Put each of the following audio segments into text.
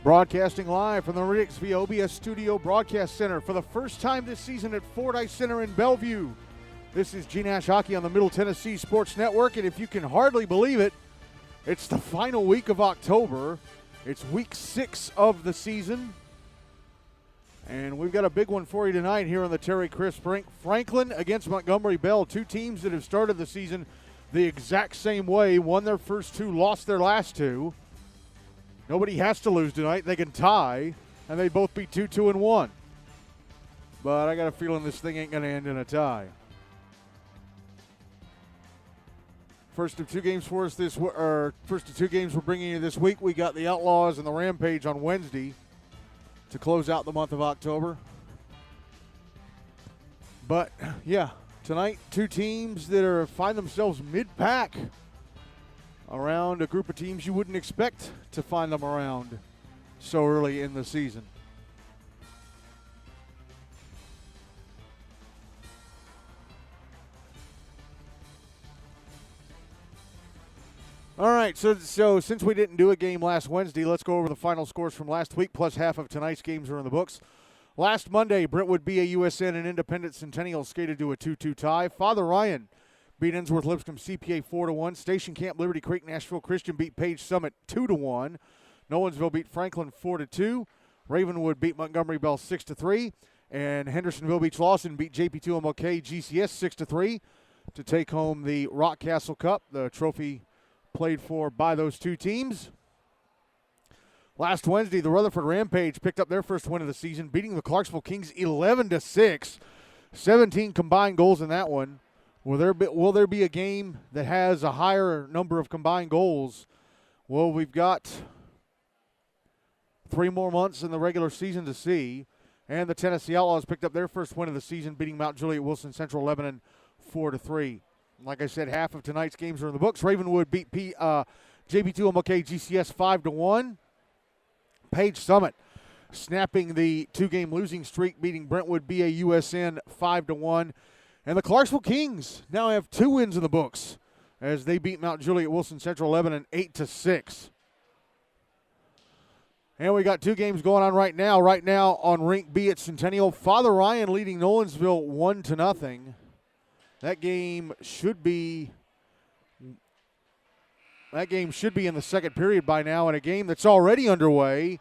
Broadcasting live from the Riddick's via OBS Studio Broadcast Center for the first time this season at Fordyce Center in Bellevue. This is GNASH Hockey on the Middle Tennessee Sports Network, and if you can hardly believe it, it's the final week of October. It's week 6 of the season, and we've got a big one for you tonight here on the Terry Crisp rink. Franklin against Montgomery Bell, two teams that have started the season the exact same way, won their first two, lost their last two. Nobody has to lose tonight. They can tie, and they both be 2-2-1. But I got a feeling this thing ain't going to end in a tie. First of two games for us first of two games we're bringing you this week. We got the Outlaws and the Rampage on Wednesday to close out the month of October. But yeah, tonight two teams that find themselves mid-pack around a group of teams you wouldn't expect to find them around so early in the season. All right, so since we didn't do a game last Wednesday, let's go over the final scores from last week, plus half of tonight's games are in the books. Last Monday, Brentwood BAUSN and Independent Centennial skated to a 2-2 tie. Father Ryan beat Ensworth Lipscomb CPA 4-1. Station Camp Liberty Creek Nashville Christian beat Page Summit 2-1. Nolensville beat Franklin 4-2. Ravenwood beat Montgomery Bell 6-3. And Hendersonville Beach Lawson beat JP2MLK GCS 6-3 to take home the Rockcastle Cup, the trophy played for by those two teams. Last Wednesday, the Rutherford Rampage picked up their first win of the season, beating the Clarksville Kings 11-6. 17 combined goals in that one. Will there be a game that has a higher number of combined goals? Well, we've got 3 more months in the regular season to see. And the Tennessee Outlaws picked up their first win of the season, beating Mount Juliet Wilson Central Lebanon 4-3. Like I said, half of tonight's games are in the books. Ravenwood beat JB2MLK GCS 5-1. Page Summit snapping the 2-game losing streak, beating Brentwood BAUSN 5-1. And the Clarksville Kings now have 2 wins in the books as they beat Mount Juliet Wilson Central Lebanon 8-6. And we got 2 games going on right now. Right now on Rink B at Centennial, Father Ryan leading Nolensville 1-0. That game should be in the second period by now, in a game that's already underway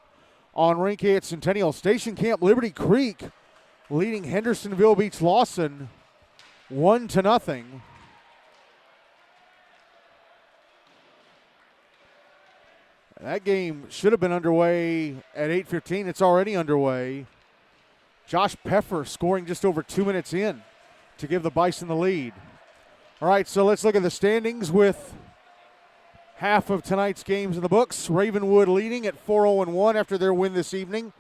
on Rink A at Centennial. Station Camp Liberty Creek leading Hendersonville Beach Lawson 1-0. That game should have been underway at 8:15. It's already underway. Josh Peffer scoring just over 2 minutes in to give the Bison the lead. All right, so let's look at the standings with half of tonight's games in the books. Ravenwood leading at 4-0-1 after their win this evening.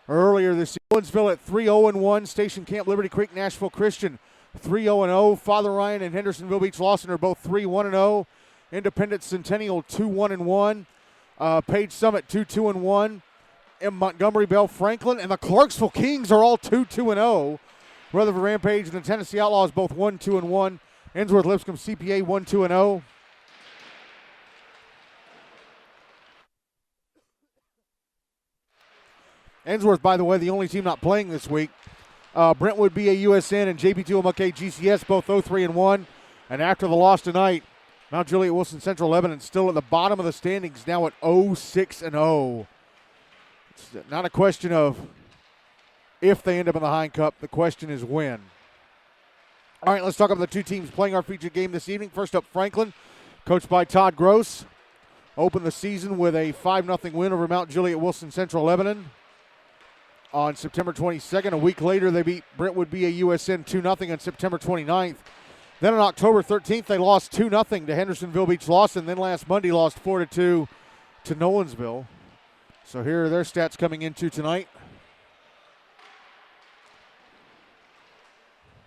Earlier this evening, Owensville at 3-0-1. Station Camp Liberty Creek Nashville Christian 3-0-0. Father Ryan and Hendersonville Beach Lawson are both 3-1-0. Independent Centennial 2-1-1. Page Summit 2-2-1. And Montgomery Bell Franklin and the Clarksville Kings are all 2-2-0. Rutherford Rampage and the Tennessee Outlaws both 1-2-1. Ensworth Lipscomb CPA 1-2-0. Ensworth, by the way, the only team not playing this week. Brentwood BAUSN and JP2MLK GCS both 0-3-1. And after the loss tonight, Mount Juliet Wilson Central Lebanon still at the bottom of the standings, now at 0-6-0. It's not a question of if they end up in the Hein Cup. The question is when. All right, let's talk about the two teams playing our featured game this evening. First up, Franklin, coached by Todd Gross, opened the season with a 5-0 win over Mount Juliet Wilson Central Lebanon on September 22nd. A week later, they beat Brentwood BAUSN 2-0 on September 29th. Then on October 13th, they lost 2-0 to Hendersonville Beach Lawson. Then last Monday, lost 4-2 to Nolensville. So here are their stats coming into tonight.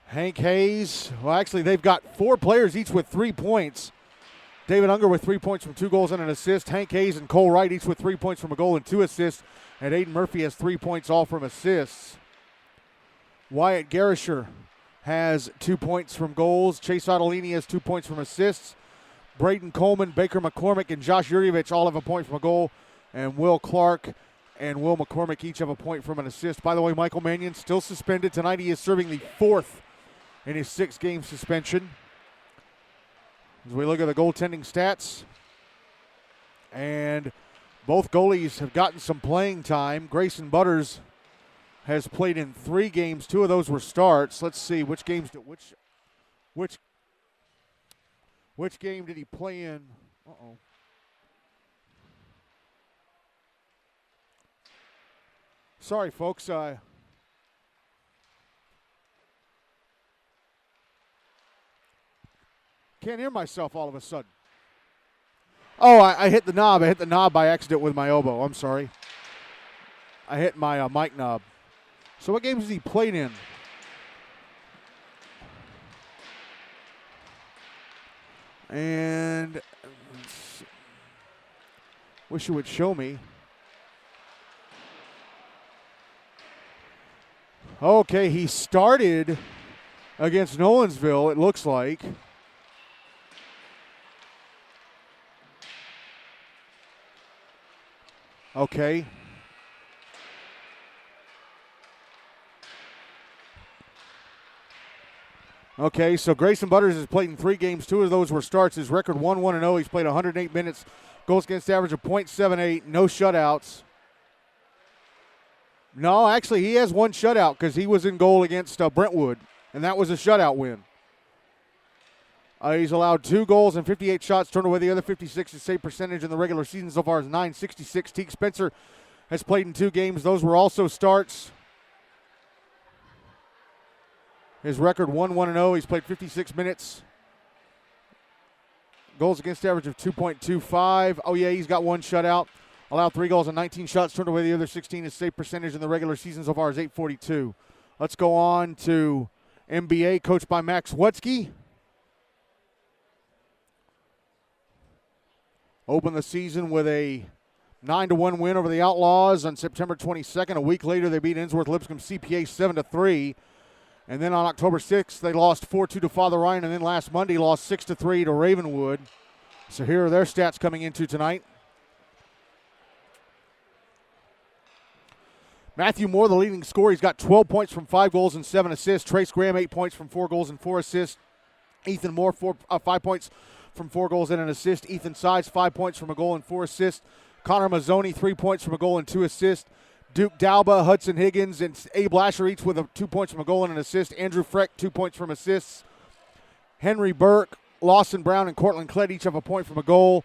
Hank Hayes, well, actually, they've got 4 players each with 3 points. David Unger with 3 points from 2 goals and an assist. Hank Hayes and Cole Wright each with 3 points from a goal and 2 assists. And Aiden Murphy has 3 points all from assists. Wyatt Garisher has 2 points from goals. Chase Ottolini has 2 points from assists. Braden Coleman, Baker McCormick, and Josh Yurievich all have a point from a goal. And Will Clark and Will McCormick each have a point from an assist. By the way, Michael Mannion still suspended. Tonight he is serving the 4th in his 6-game suspension. As we look at the goaltending stats, and both goalies have gotten some playing time. Grayson Butters has played in 3 games. 2 of those were starts. Let's see which games which game did he play in? Uh-oh. Sorry, folks. Can't hear myself all of a sudden. Oh, I hit the knob. I hit the knob by accident with my elbow. I'm sorry. I hit my mic knob. So what games has he played in? And wish it would show me. Okay, he started against Nolensville, it looks like. Okay. Okay, so Grayson Butters has played in 3 games. 2 of those were starts. His record 1-1-0. He's played 108 minutes. Goals against average of .78. No shutouts. No, actually, he has 1 shutout because he was in goal against Brentwood, and that was a shutout win. He's allowed 2 goals and 58 shots, turned away the other 56. His save percentage in the regular season so far is .966. Teague Spencer has played in 2 games. Those were also starts. His record 1-1-0. He's played 56 minutes. Goals against average of 2.25. Oh, yeah, he's got 1 shutout. Allowed 3 goals and 19 shots, turned away the other 16. His save percentage in the regular season so far is .842. Let's go on to NBA, coached by Max Wutzke. Opened the season with a 9-1 win over the Outlaws on September 22nd. A week later, they beat Innsworth Lipscomb CPA 7-3. And then on October 6th, they lost 4-2 to Father Ryan. And then last Monday, lost 6-3 to Ravenwood. So here are their stats coming into tonight. Matthew Moore, the leading scorer. He's got 12 points from 5 goals and 7 assists. Trace Graham, 8 points from 4 goals and 4 assists. Ethan Moore, 5 points from 4 goals and an assist. Ethan Sides, 5 points from a goal and 4 assists. Connor Mazzoni, 3 points from a goal and 2 assists. Duke Dalba, Hudson Higgins, and Abe Lasher each with 2 points from a goal and an assist. Andrew Freck, 2 points from assists. Henry Burke, Lawson Brown, and Cortland Klett each have a point from a goal.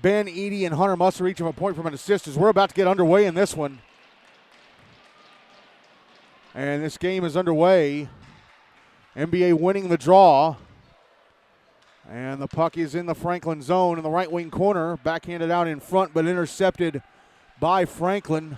Ben Eady and Hunter Musser each have a point from an assist as we're about to get underway in this one. And this game is underway. NBA winning the draw. And the puck is in the Franklin zone in the right wing corner. Backhanded out in front, but intercepted by Franklin.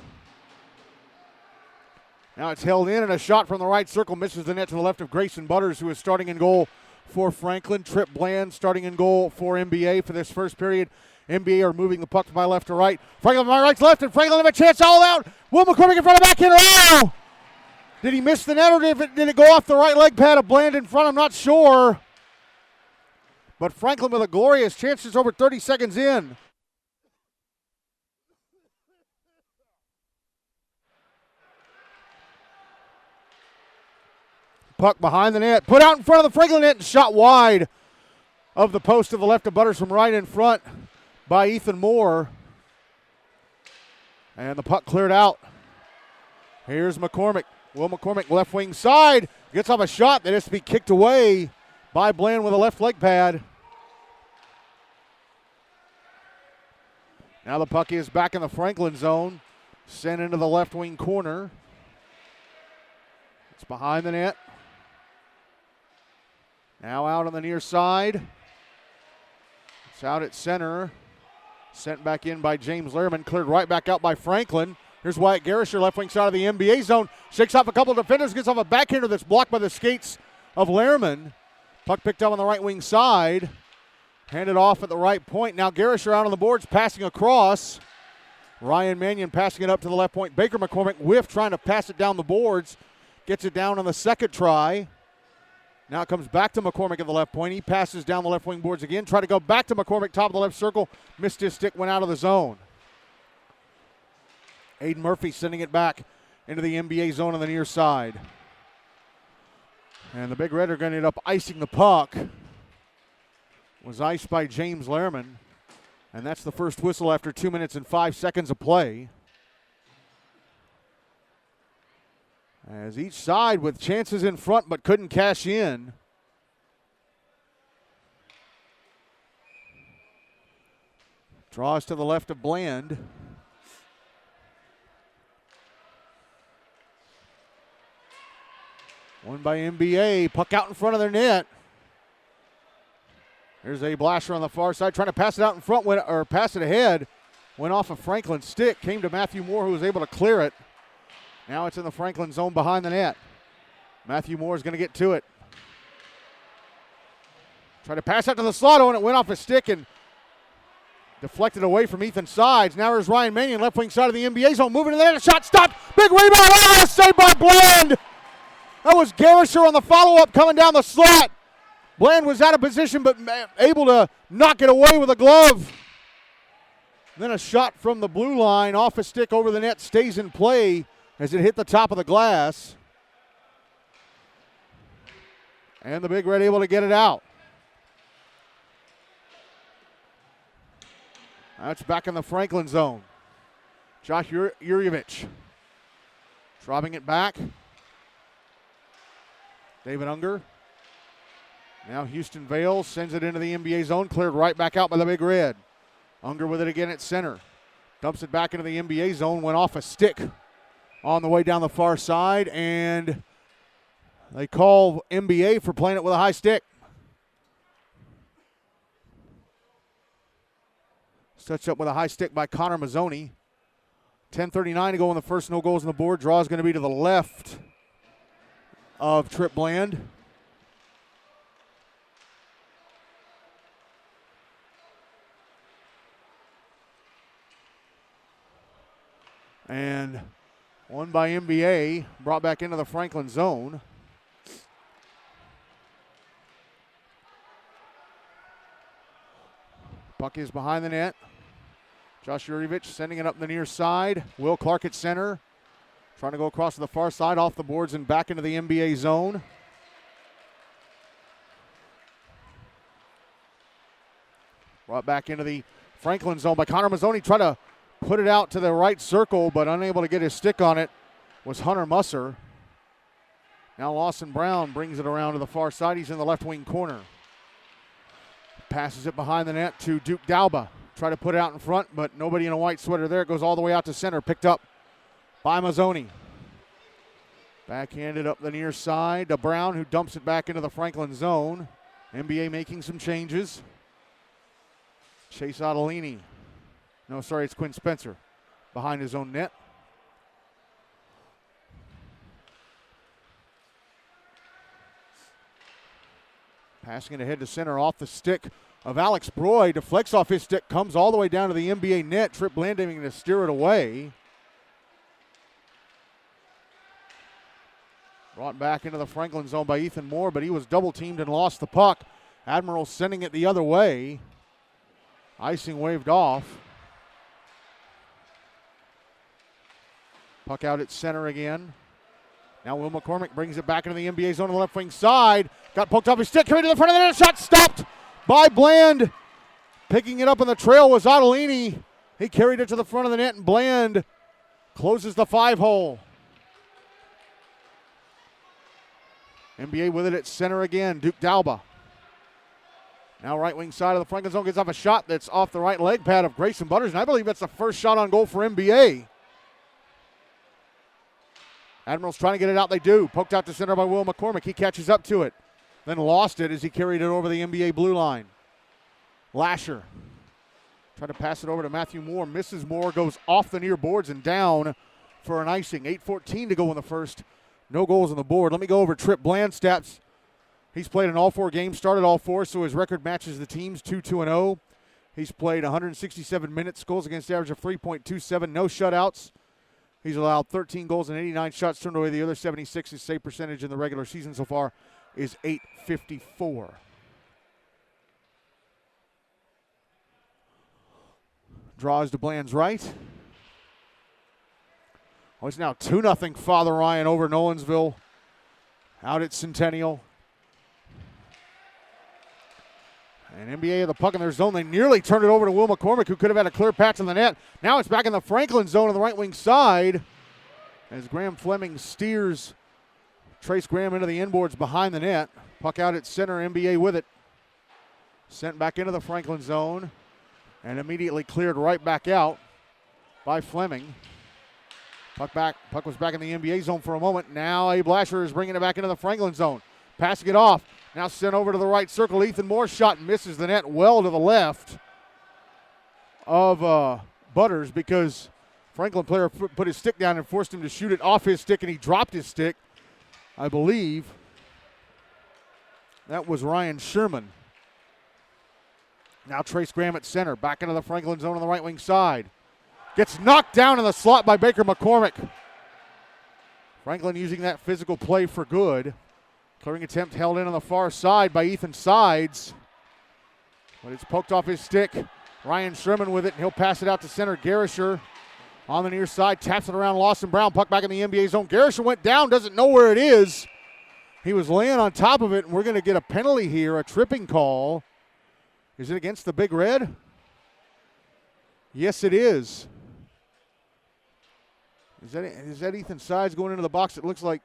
Now it's held in, and a shot from the right circle misses the net to the left of Grayson Butters, who is starting in goal for Franklin. Trip Bland starting in goal for NBA for this first period. NBA are moving the puck from my left to right. Franklin from my right to left, and Franklin have a chance all out. Will McCormick in front of backhander. Oh! Did he miss the net, or did it go off the right leg pad of Bland in front? I'm not sure. But Franklin with a glorious chance just over 30 seconds in. Puck behind the net, put out in front of the Franklin net and shot wide of the post to the left of Butters from right in front by Ethan Moore. And the puck cleared out. Here's McCormick. Will McCormick left wing side. Gets off a shot that has to be kicked away by Bland with a left leg pad. Now the puck is back in the Franklin zone. Sent into the left wing corner. It's behind the net. Now out on the near side. It's out at center. Sent back in by James Lehrman. Cleared right back out by Franklin. Here's Wyatt Garrisher, left wing side of the NBA zone. Shakes off a couple of defenders. Gets off a backhander that's blocked by the skates of Lehrman. Puck picked up on the right wing side. Handed off at the right point. Now Garrisher out on the boards, passing across. Ryan Mannion passing it up to the left point. Baker McCormick whiffed, trying to pass it down the boards. Gets it down on the second try. Now it comes back to McCormick at the left point. He passes down the left wing boards again. Try to go back to McCormick, top of the left circle. Missed his stick, went out of the zone. Aiden Murphy sending it back into the NBA zone on the near side. And the Big Red are going to end up icing the puck. Was iced by James Lehrman. And that's the first whistle after 2 minutes and 5 seconds of play. As each side with chances in front but couldn't cash in. Draws to the left of Bland. Won by NBA. Puck out in front of their net. There's a Blasher on the far side trying to pass it out in front, or pass it ahead. Went off of Franklin's stick. Came to Matthew Moore, who was able to clear it. Now it's in the Franklin zone behind the net. Matthew Moore is going to get to it. Tried to pass out to the slot, and it went off his stick and deflected away from Ethan Sides. Now there's Ryan Manion, left wing side of the NBA zone, moving to the net. A shot stopped. Big rebound. Oh, saved by Bland. That was Garrisher on the follow-up coming down the slot. Bland was out of position but able to knock it away with a glove. Then a shot from the blue line off a stick over the net stays in play as it hit the top of the glass. And the Big Red able to get it out. That's back in the Franklin zone. Josh Yurievich dropping it back. David Unger. Now Houston Vale sends it into the NBA zone, cleared right back out by the Big Red. Unger with it again at center. Dumps it back into the NBA zone, went off a stick on the way down the far side, and they call NBA for playing it with a high stick. Touched up with a high stick by Connor Mazzoni. 10:39 to go in the first, no goals on the board. Draw is going to be to the left of Trip Bland. And one by NBA, brought back into the Franklin zone. Puck is behind the net. Josh Yurievich sending it up the near side. Will Clark at center. Trying to go across to the far side, off the boards and back into the NBA zone. Brought back into the Franklin zone by Connor Mazzoni. Tried to put it out to the right circle, but unable to get his stick on it was Hunter Musser. Now Lawson Brown brings it around to the far side. He's in the left wing corner. Passes it behind the net to Duke Dauba. Try to put it out in front, but nobody in a white sweater there. It goes all the way out to center. Picked up by Mazzoni. Backhanded up the near side to Brown, who dumps it back into the Franklin zone. NBA making some changes. Chase Ottolini. No, sorry, it's Quinn Spencer behind his own net. Passing it ahead to center off the stick of Alex Broy. Deflects off his stick, comes all the way down to the NBA net. Trip Bland aiming to steer it away. Brought back into the Franklin zone by Ethan Moore, but he was double teamed and lost the puck. Admirals sending it the other way. Icing waved off. Puck out at center again. Now Will McCormick brings it back into the NBA zone on the left wing side. Got poked off his stick, carried to the front of the net. Shot stopped by Bland. Picking it up on the trail was Ottolini. He carried it to the front of the net, and Bland closes the 5-hole. NBA with it at center again. Duke Dauba. Now right wing side of the Franklin zone gets off a shot that's off the right leg pad of Grayson Butters, and I believe that's the first shot on goal for NBA. Admirals trying to get it out. They do. Poked out to center by Will McCormick. He catches up to it. Then lost it as he carried it over the NBA blue line. Lasher trying to pass it over to Matthew Moore. Misses Moore. Goes off the near boards and down for an icing. 8:14 to go in the first. No goals on the board. Let me go over Trip Bland's stats. He's played in all 4 games. Started all 4, so his record matches the team's 2-2-0. He's played 167 minutes. Goals against average of 3.27. No shutouts. He's allowed 13 goals and 89 shots, turned away the other 76. His save percentage in the regular season so far is .854. Draws to Bland's right. Oh, it's now 2-0 Father Ryan over Nolensville out at Centennial. And NBA of the puck in their zone. They nearly turned it over to Will McCormick, who could have had a clear patch on the net. Now it's back in the Franklin zone on the right wing side as Graham Fleming steers Trace Graham into the inboards behind the net. Puck out at center, NBA with it. Sent back into the Franklin zone and immediately cleared right back out by Fleming. Puck was back in the NBA zone for a moment. Now Abe Lasher is bringing it back into the Franklin zone. Passing it off. Now sent over to the right circle. Ethan Moore's shot misses the net well to the left of Butters because Franklin player put his stick down and forced him to shoot it off his stick, and he dropped his stick. I believe that was Ryan Sherman. Now Trace Graham at center. Back into the Franklin zone on the right wing side. Gets knocked down in the slot by Baker McCormick. Franklin using that physical play for good. Clearing attempt held in on the far side by Ethan Sides. But it's poked off his stick. Ryan Sherman with it, and he'll pass it out to center. Garisher on the near side, taps it around Lawson Brown. Puck back in the NBA zone. Garisher went down, doesn't know where it is. He was laying on top of it, and we're going to get a penalty here, a tripping call. Is it against the Big Red? Yes, it is. Is that Ethan Sides going into the box? It looks like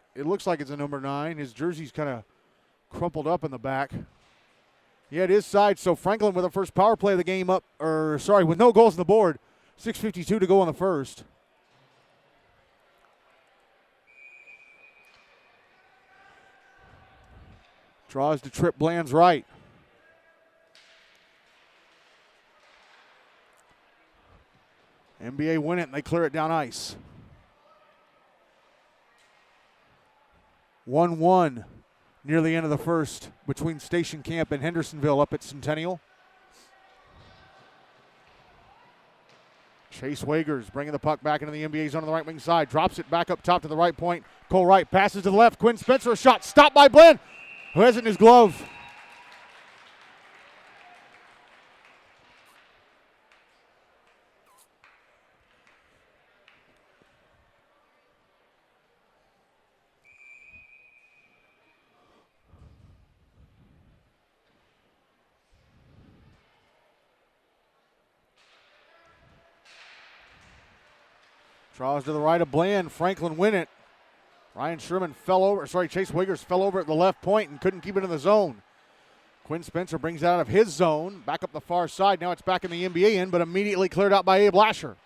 it's a number 9. His jersey's kind of crumpled up in the back. Yeah, it is Sides. So Franklin with the first power play of the game with no goals on the board. 6:52 to go in the first. Draws to Trip Bland's right. NBA win it, and they clear it down ice. 1-1 near the end of the first between Station Camp and Hendersonville up at Centennial. Chase Wagers bringing the puck back into the NBA zone on the right wing side. Drops it back up top to the right point. Cole Wright passes to the left. Quinn Spencer, a shot stopped by Bland, who has it in his glove. Draws to the right of Bland. Franklin win it. Chase Wiggers fell over at the left point and couldn't keep it in the zone. Quinn Spencer brings it out of his zone, back up the far side. Now it's back in the NBA end, but immediately cleared out by Abe Lasher.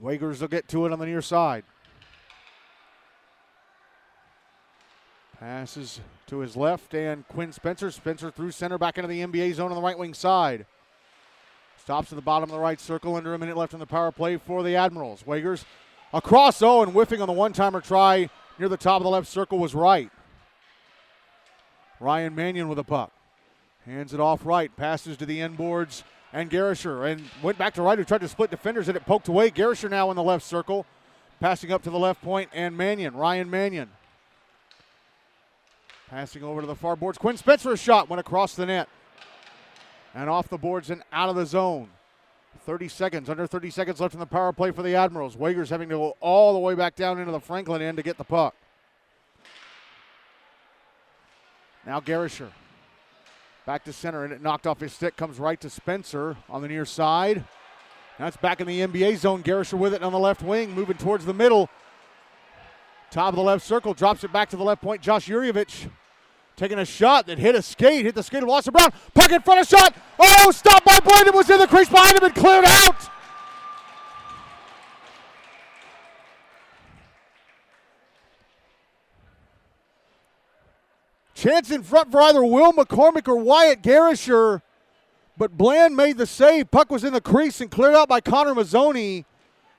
Wiggers will get to it on the near side. Passes to his left, and Quinn Spencer. Spencer through center, back into the NBA zone on the right wing side. Stops at the bottom of the right circle, under a minute left on the power play for the Admirals. Wagers across, and whiffing on the one-timer try near the top of the left circle was Wright. Ryan Mannion with the puck. Hands it off Wright, passes to the inboards, and Garisher, and went back to Wright, who tried to split defenders, and it poked away. Garisher now in the left circle, passing up to the left point, and Ryan Mannion. Passing over to the far boards. Quinn Spencer's shot went across the net. And off the boards and out of the zone. Under 30 seconds left in the power play for the Admirals. Wagers having to go all the way back down into the Franklin end to get the puck. Now Garisher. Back to center, and it knocked off his stick. Comes right to Spencer on the near side. Now it's back in the NBA zone. Garisher with it on the left wing, moving towards the middle. Top of the left circle, drops it back to the left point. Josh Yurievich taking a shot that hit the skate of Lawson Brown. Puck in front of shot. Oh, stopped by Bland. Was in the crease behind him and cleared out. Chance in front for either Will McCormick or Wyatt Garisher, but Bland made the save. Puck was in the crease and cleared out by Connor Mazzoni,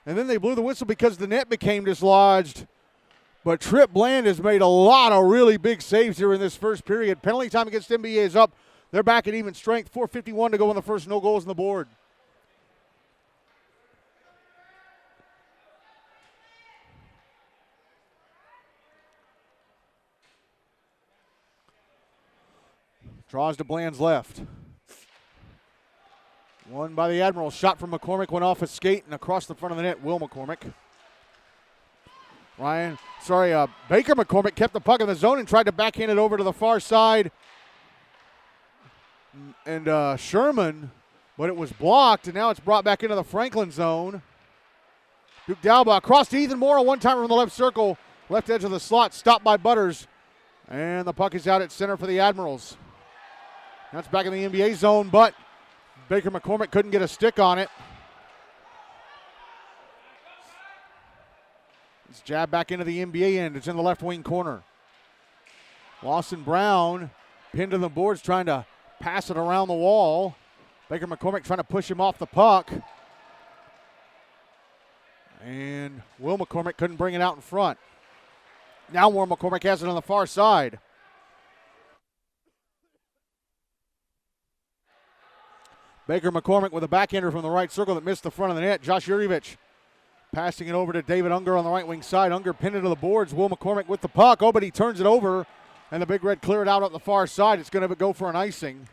and then they blew the whistle because the net became dislodged. But Trip Bland has made a lot of really big saves here in this first period. Penalty time against NBA is up. They're back at even strength. 4:51 to go in the first. No goals on the board. Draws to Bland's left. One by the Admirals. Shot from McCormick went off a skate and across the front of the net. Will McCormick. Baker McCormick kept the puck in the zone and tried to backhand it over to the far side. And Sherman, but it was blocked, and now it's brought back into the Franklin zone. Duke Dalba across to Ethan Moore, a one-timer from the left circle, left edge of the slot, stopped by Butters. And the puck is out at center for the Admirals. That's back in the NBA zone, but Baker McCormick couldn't get a stick on it. It's jabbed back into the NBA end. It's in the left wing corner. Lawson Brown pinned to the boards trying to pass it around the wall. Baker McCormick trying to push him off the puck. And Will McCormick couldn't bring it out in front. Now Will McCormick has it on the far side. Baker McCormick with a backhander from the right circle that missed the front of the net. Josh Yurievich passing it over to David Unger on the right wing side. Unger pinned it to the boards. Will McCormick with the puck. Oh, but he turns it over, and the Big Red clear it out up the far side. It's going to go for an icing.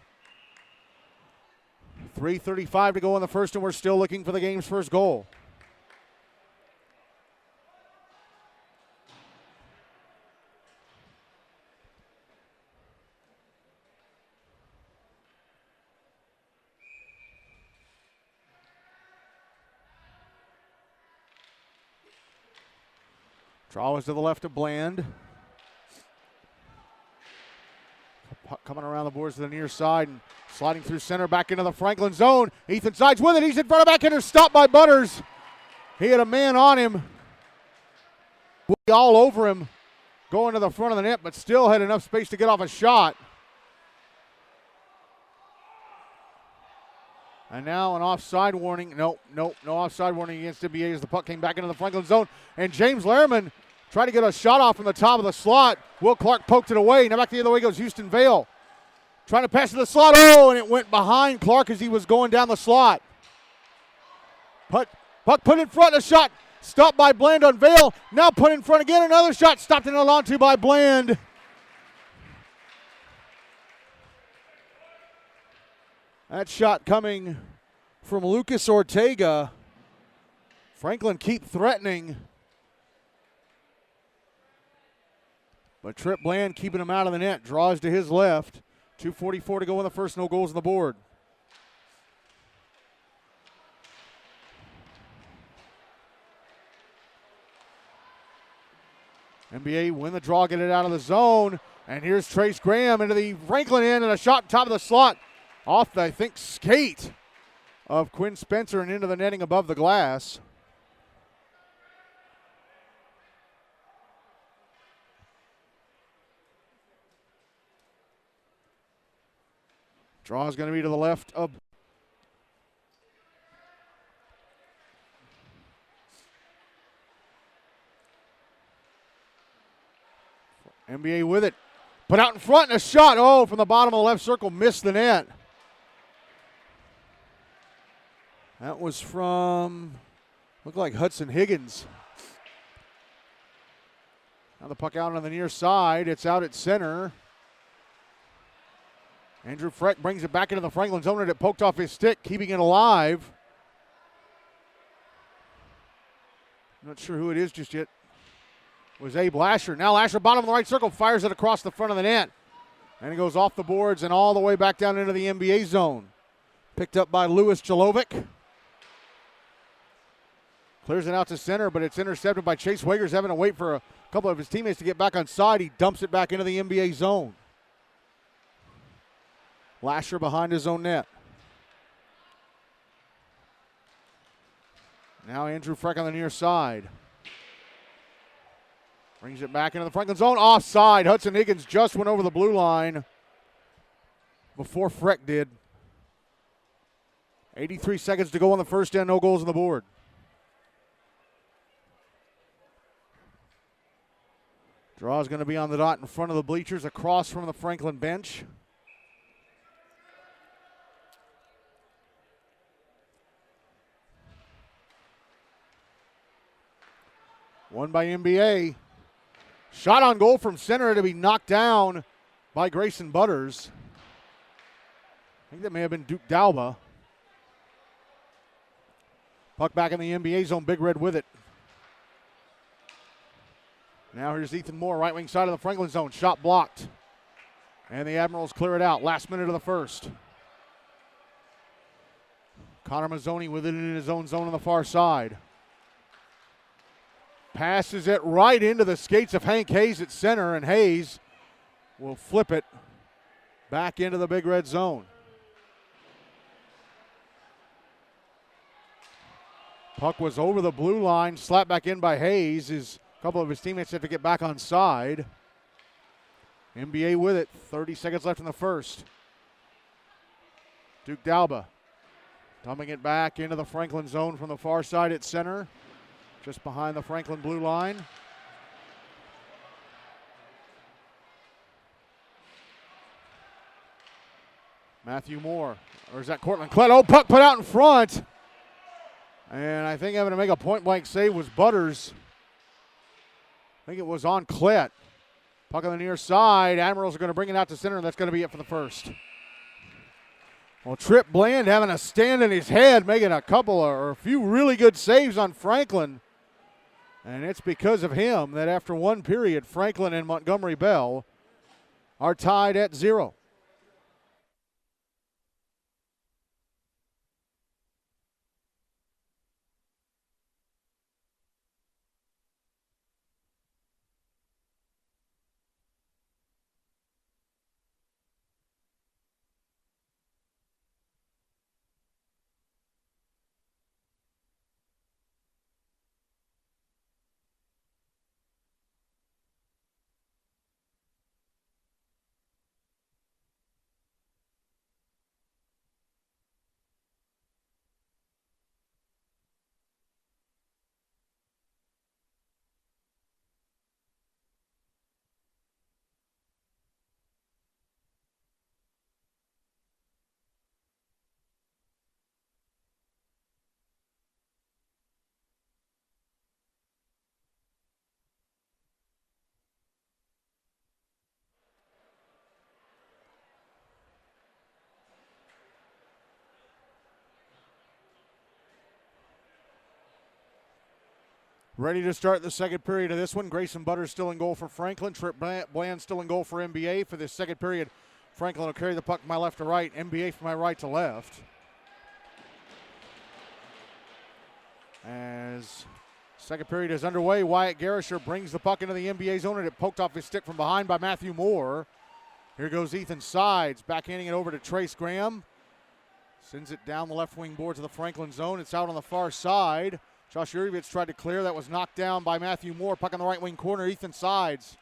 3:35 to go in the first, and we're still looking for the game's first goal. Draw was to the left of Bland. Puck coming around the boards to the near side and sliding through center back into the Franklin zone. Ethan sides with it. He's in front of backhander. Stopped by Butters. He had a man on him. All over him going to the front of the net, but still had enough space to get off a shot. And now an offside warning. No offside warning against NBA as the puck came back into the Franklin zone. And James Lehrman tried to get a shot off from the top of the slot. Will Clark poked it away. Now back the other way goes Houston Vale. Trying to pass to the slot. Oh, and it went behind Clark as he was going down the slot. Puck put in front, a shot stopped by Bland on Vale. Now put in front again, another shot stopped and held on to by Bland. That shot coming from Lucas Ortega. Franklin keep threatening. But Trip Bland keeping him out of the net. Draws to his left. 2:44 to go in the first. No goals on the board. NBA win the draw, get it out of the zone. And here's Trace Graham into the Franklin end and a shot top of the slot. Off the, I think, skate of Quinn Spencer and into the netting above the glass. Draw is going to be to the left of NBA with it. Put out in front and a shot. Oh, from the bottom of the left circle, missed the net. That was from, looked like Hudson Higgins. Now the puck out on the near side. It's out at center. Andrew Freck brings it back into the Franklin zone and it poked off his stick, keeping it alive. Not sure who it is just yet. It was Abe Lasher. Now Lasher, bottom of the right circle, fires it across the front of the net. And it goes off the boards and all the way back down into the NBA zone. Picked up by Louis Jalovic. Clears it out to center, but it's intercepted by Chase Wagers, having to wait for a couple of his teammates to get back on side. He dumps it back into the NBA zone. Lasher behind his own net. Now Andrew Freck on the near side. Brings it back into the Franklin zone. Offside. Hudson Higgins just went over the blue line before Freck did. 83 seconds to go on the first end. No goals on the board. Draw is going to be on the dot in front of the bleachers across from the Franklin bench. One by NBA. Shot on goal from center to be knocked down by Grayson Butters. I think that may have been Duke Dalba. Puck back in the NBA zone, Big Red with it. Now here's Ethan Moore, right wing side of the Franklin zone. Shot blocked. And the Admirals clear it out. Last minute of the first. Connor Mazzoni with it in his own zone on the far side. Passes it right into the skates of Hank Hayes at center, and Hayes will flip it back into the Big Red zone. Puck was over the blue line, slapped back in by Hayes. A couple of his teammates have to get back on side. NBA with it, 30 seconds left in the first. Duke Dalba dumping it back into the Franklin zone from the far side at center, just behind the Franklin blue line. Matthew Moore, or is that Cortland Klett? Oh, puck put out in front. And I think having to make a point-blank save was Butters. I think it was on Klett. Puck on the near side. Admirals are going to bring it out to center, and that's going to be it for the first. Well, Trip Bland having a stand in his head, making a few really good saves on Franklin. And it's because of him that after one period, Franklin and Montgomery Bell are tied at 0. Ready to start the second period of this one. Grayson Butters still in goal for Franklin. Trip Bland still in goal for NBA. For this second period, Franklin will carry the puck from my left to right. NBA from my right to left. As second period is underway, Wyatt Garisher brings the puck into the NBA zone, and it poked off his stick from behind by Matthew Moore. Here goes Ethan Sides, backhanding it over to Trace Graham. Sends it down the left wing board to the Franklin zone. It's out on the far side. Josh Yurievich tried to clear. That was knocked down by Matthew Moore. Puck on the right wing corner. Ethan Sides.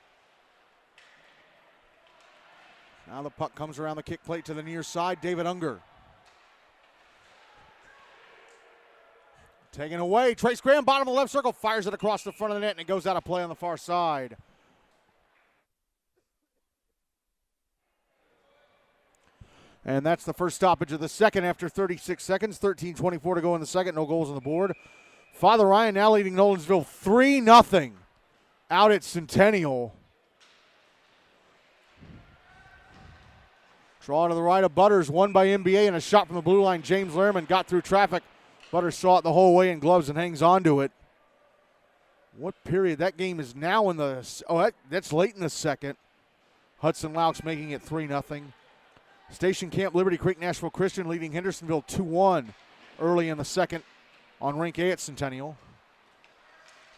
Now the puck comes around the kick plate to the near side. David Unger. Taken away. Trace Graham, bottom of the left circle, fires it across the front of the net, and it goes out of play on the far side. And that's the first stoppage of the second after 36 seconds. 13:24 to go in the second. No goals on the board. Father Ryan now leading Nolensville 3-0 out at Centennial. Draw to the right of Butters, won by NBA, and a shot from the blue line. James Lehrman got through traffic. Butters saw it the whole way in gloves and hangs on to it. What period? That game is now in the, that's late in the second. Hudson Laux making it 3-0. Station Camp Liberty Creek Nashville Christian leading Hendersonville 2-1 early in the second on Rink A at Centennial.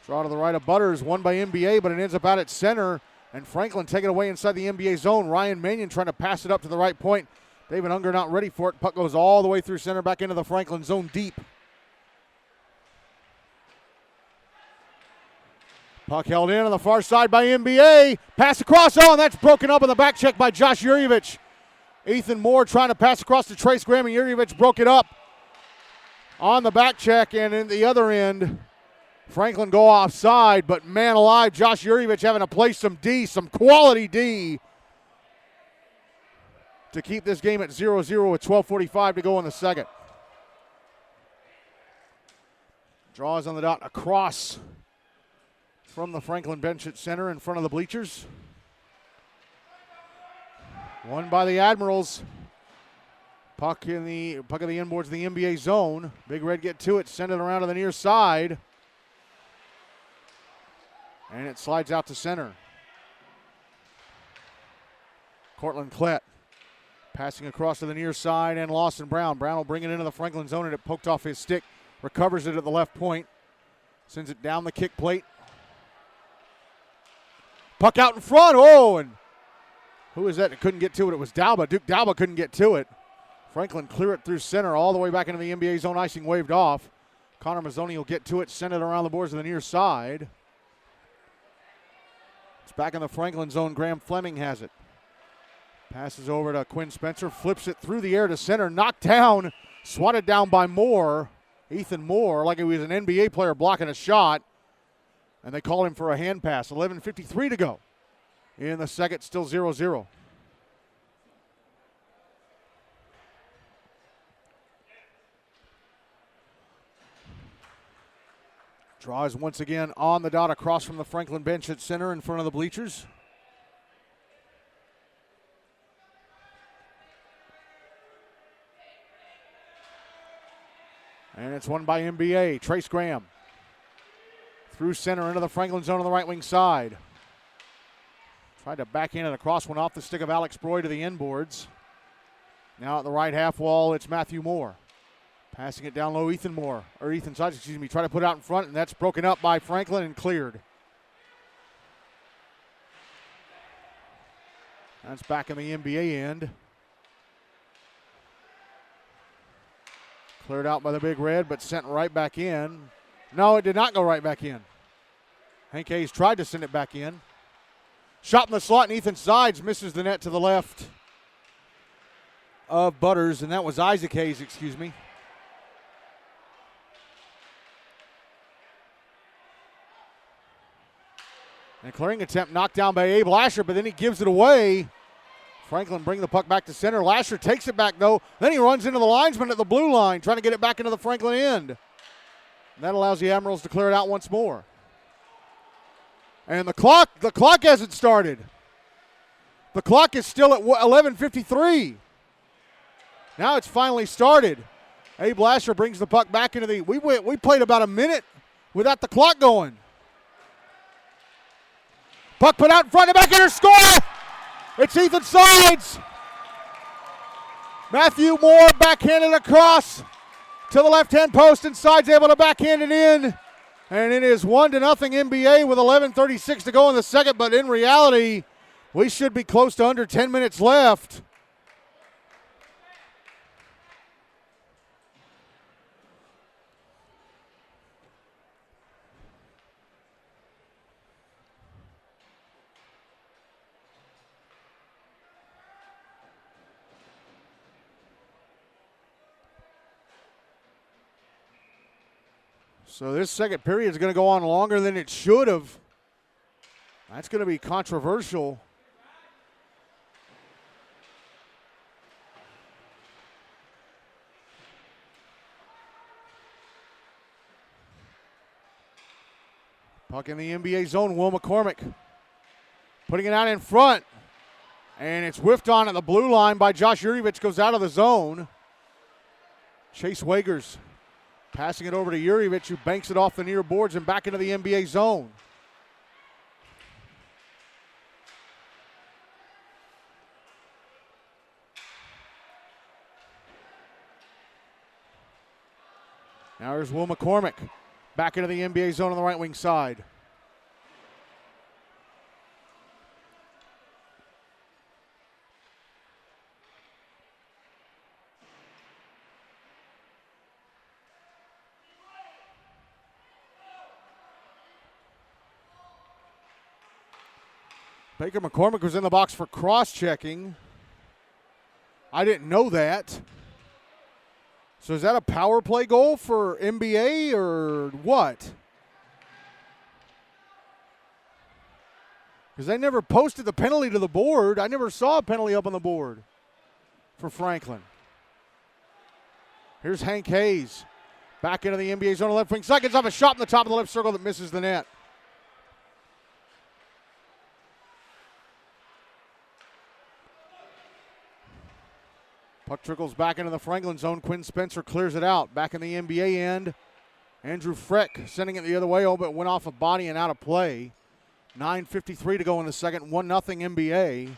Draw to the right of Butters, won by NBA, but it ends up out at center, and Franklin taking it away inside the NBA zone. Ryan Mannion trying to pass it up to the right point. David Unger not ready for it. Puck goes all the way through center, back into the Franklin zone deep. Puck held in on the far side by NBA. Pass across, and that's broken up on the back check by Josh Yurievich. Ethan Moore trying to pass across to Trace Graham, and Yurievich broke it up on the back check, and in the other end, Franklin go offside, but man alive, Josh Yurievich having to play some D, some quality D, to keep this game at 0-0 with 12:45 to go in the second. Draws on the dot across from the Franklin bench at center in front of the bleachers. Won by the Admirals. Puck of the inboards of the NBA zone. Big Red get to it, send it around to the near side. And it slides out to center. Cortland Klett passing across to the near side, and Lawson Brown. Brown will bring it into the Franklin zone, and it poked off his stick. Recovers it at the left point. Sends it down the kick plate. Puck out in front. Oh, and who is that that couldn't get to it? It was Dalba. Duke Dalba couldn't get to it. Franklin clear it through center all the way back into the NBA zone. Icing waved off. Connor Mazzoni will get to it, send it around the boards to the near side. It's back in the Franklin zone. Graham Fleming has it. Passes over to Quinn Spencer, flips it through the air to center, knocked down, swatted down by Moore. Ethan Moore, like he was an NBA player blocking a shot. And they call him for a hand pass. 11:53 to go in the second, still 0-0. Draws once again on the dot across from the Franklin bench at center in front of the bleachers. And it's won by NBA. Trace Graham. Through center into the Franklin zone on the right wing side. Tried to backhand it across, one off the stick of Alex Broy to the inboards. Now at the right half wall, it's Matthew Moore. Passing it down low, Ethan Sides, try to put it out in front, and that's broken up by Franklin and cleared. That's back in the NBA end. Cleared out by the Big Red, but sent right back in. No, it did not go right back in. Hank Hayes tried to send it back in. Shot in the slot, and Ethan Sides misses the net to the left of Butters, and that was Isaac Hayes, And a clearing attempt knocked down by Abe Lasher, but then he gives it away. Franklin bring the puck back to center. Lasher takes it back, though. Then he runs into the linesman at the blue line, trying to get it back into the Franklin end. And that allows the Admirals to clear it out once more. And the clock hasn't started. The clock is still at 11:53. Now it's finally started. Abe Lasher brings the puck back into the. We played about a minute without the clock going. Puck put out in front, and back in score! It's Ethan Sides. Matthew Moore backhanded across to the left-hand post, and Sides able to backhand it in. And it is 1-0 NBA with 11:36 to go in the second, but in reality, we should be close to under 10 minutes left. So this second period is going to go on longer than it should have. That's going to be controversial. Puck in the NBA zone, Will McCormick putting it out in front. And it's whiffed on at the blue line by Josh Yurievich, goes out of the zone. Chase Wagers passing it over to Yurievich, who banks it off the near boards and back into the NBA zone. Now here's Will McCormick back into the NBA zone on the right wing side. Baker McCormick was in the box for cross-checking. I didn't know that. So is that a power play goal for NBA or what? Because they never posted the penalty to the board. I never saw a penalty up on the board for Franklin. Here's Hank Hayes back into the NBA zone on the left wing. Seconds off a shot in the top of the left circle that misses the net. Puck trickles back into the Franklin zone. Quinn Spencer clears it out. Back in the NBA end. Andrew Freck sending it the other way, but went off a body and out of play. 9:53 to go in the second. 1-0 NBA.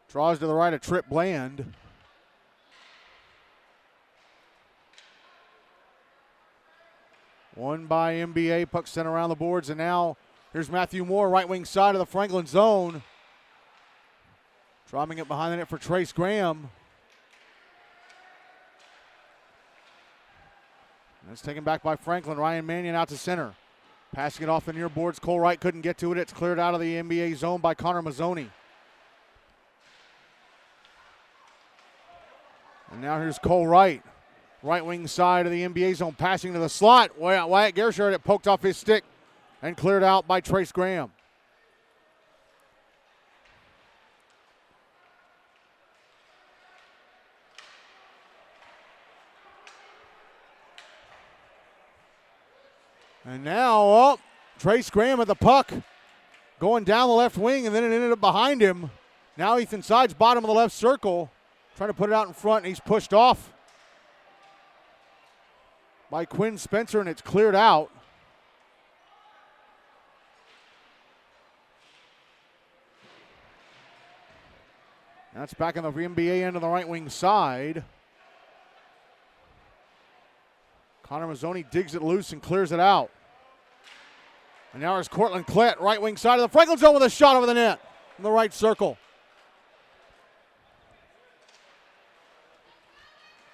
Draws to the right of Trip Bland. One by NBA. Puck sent around the boards, and now here's Matthew Moore, right wing side of the Franklin zone. Dropping it behind the net for Trace Graham. And it's taken back by Franklin. Ryan Mannion out to center. Passing it off the near boards. Cole Wright couldn't get to it. It's cleared out of the NBA zone by Connor Mazzoni. And now here's Cole Wright. Right wing side of the NBA zone, passing to the slot. Wyatt Gershard, it poked off his stick and cleared out by Trace Graham. And now, Trace Graham at the puck, going down the left wing, and then it ended up behind him. Now Ethan Sides, bottom of the left circle, trying to put it out in front, and he's pushed off by Quinn Spencer, and it's cleared out. That's back on the NBA end of the right wing side. Connor Mazzoni digs it loose and clears it out. And now there's Cortland Klett, right wing side of the Franklin zone with a shot over the net in the right circle.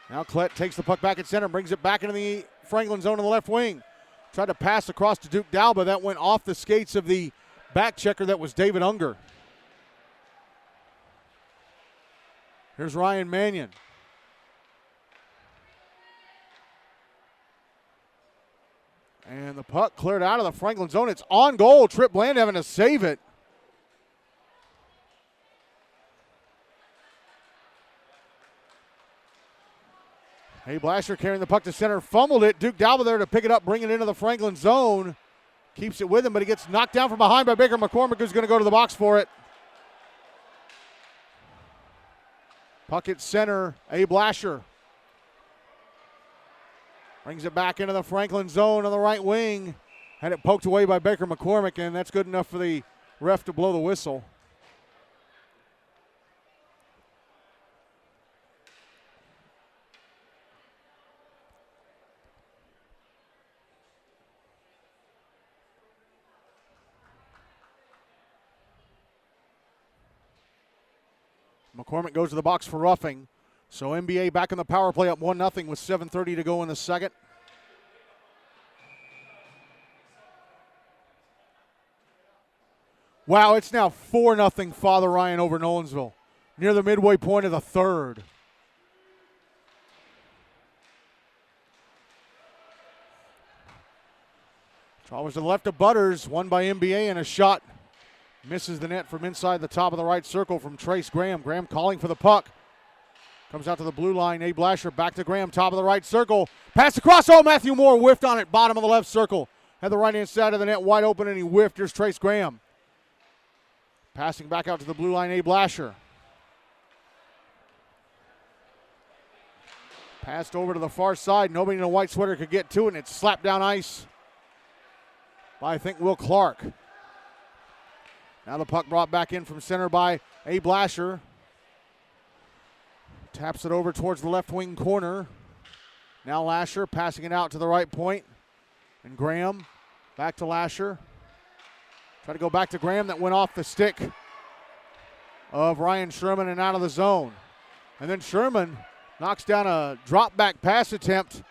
Now Klett takes the puck back at center, brings it back into the Franklin zone in the left wing. Tried to pass across to Duke Dalba. That went off the skates of the back checker that was David Unger. Here's Ryan Mannion. And the puck cleared out of the Franklin zone. It's on goal. Trip Bland having to save it. Hey, Blasher carrying the puck to center, fumbled it. Duke Dalba there to pick it up, bring it into the Franklin zone. Keeps it with him, but he gets knocked down from behind by Baker McCormick, who's going to go to the box for it. Puck at center, Abe Lasher. Brings it back into the Franklin zone on the right wing. Had it poked away by Baker McCormick, and that's good enough for the ref to blow the whistle. McCormick goes to the box for roughing. So NBA back in the power play up 1-0 with 7:30 to go in the second. Wow, it's now 4-0 Father Ryan over Nolensville. Near the midway point of the third. Draw was to the left of Butters, won by NBA, and a shot misses the net from inside the top of the right circle from Trace Graham. Graham calling for the puck. Comes out to the blue line. Abe Lasher back to Graham, top of the right circle. Pass across. Oh, Matthew Moore whiffed on it, bottom of the left circle. Had the right-hand side of the net wide open, and he whiffed. Here's Trace Graham. Passing back out to the blue line, Abe Lasher. Passed over to the far side. Nobody in a white sweater could get to it, and it's slapped down ice by, I think, Will Clark. Now the puck brought back in from center by Abe Lasher. Taps it over towards the left wing corner. Now Lasher passing it out to the right point. And Graham back to Lasher. Try to go back to Graham. That went off the stick of Ryan Sherman and out of the zone. And then Sherman knocks down a drop back pass attempt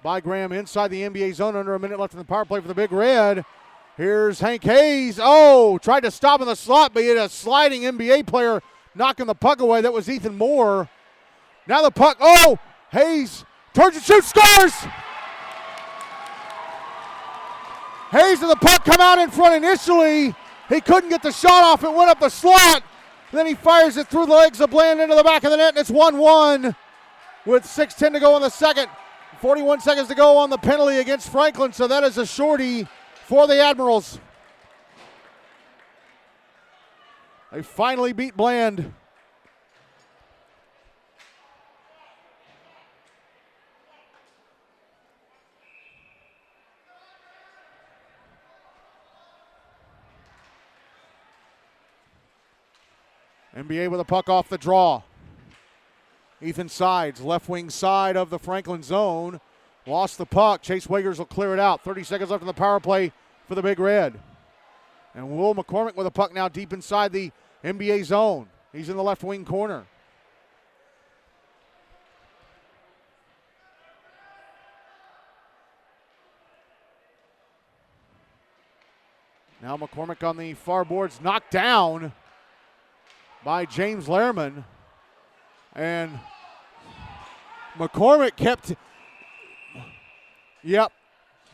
by Graham inside the NBA zone. Under a minute left in the power play for the Big Red. Here's Hank Hayes. Oh, tried to stop in the slot, but he had a sliding NBA player knocking the puck away. That was Ethan Moore. Now the puck. Oh, Hayes turns and shoots, scores! Hayes and the puck come out in front initially. He couldn't get the shot off. It went up the slot. Then he fires it through the legs of Bland into the back of the net, and it's 1-1 with 6:10 to go in the second. 41 seconds to go on the penalty against Franklin, so that is a shorty for the Admirals. They finally beat Bland. NBA with a puck off the draw. Ethan Sides, left wing side of the Franklin zone. Lost the puck. Chase Wagers will clear it out. 30 seconds left in the power play for the Big Red. And Will McCormick with a puck now deep inside the NBA zone. He's in the left wing corner. Now McCormick on the far boards, knocked down by James Lehrman. And McCormick kept,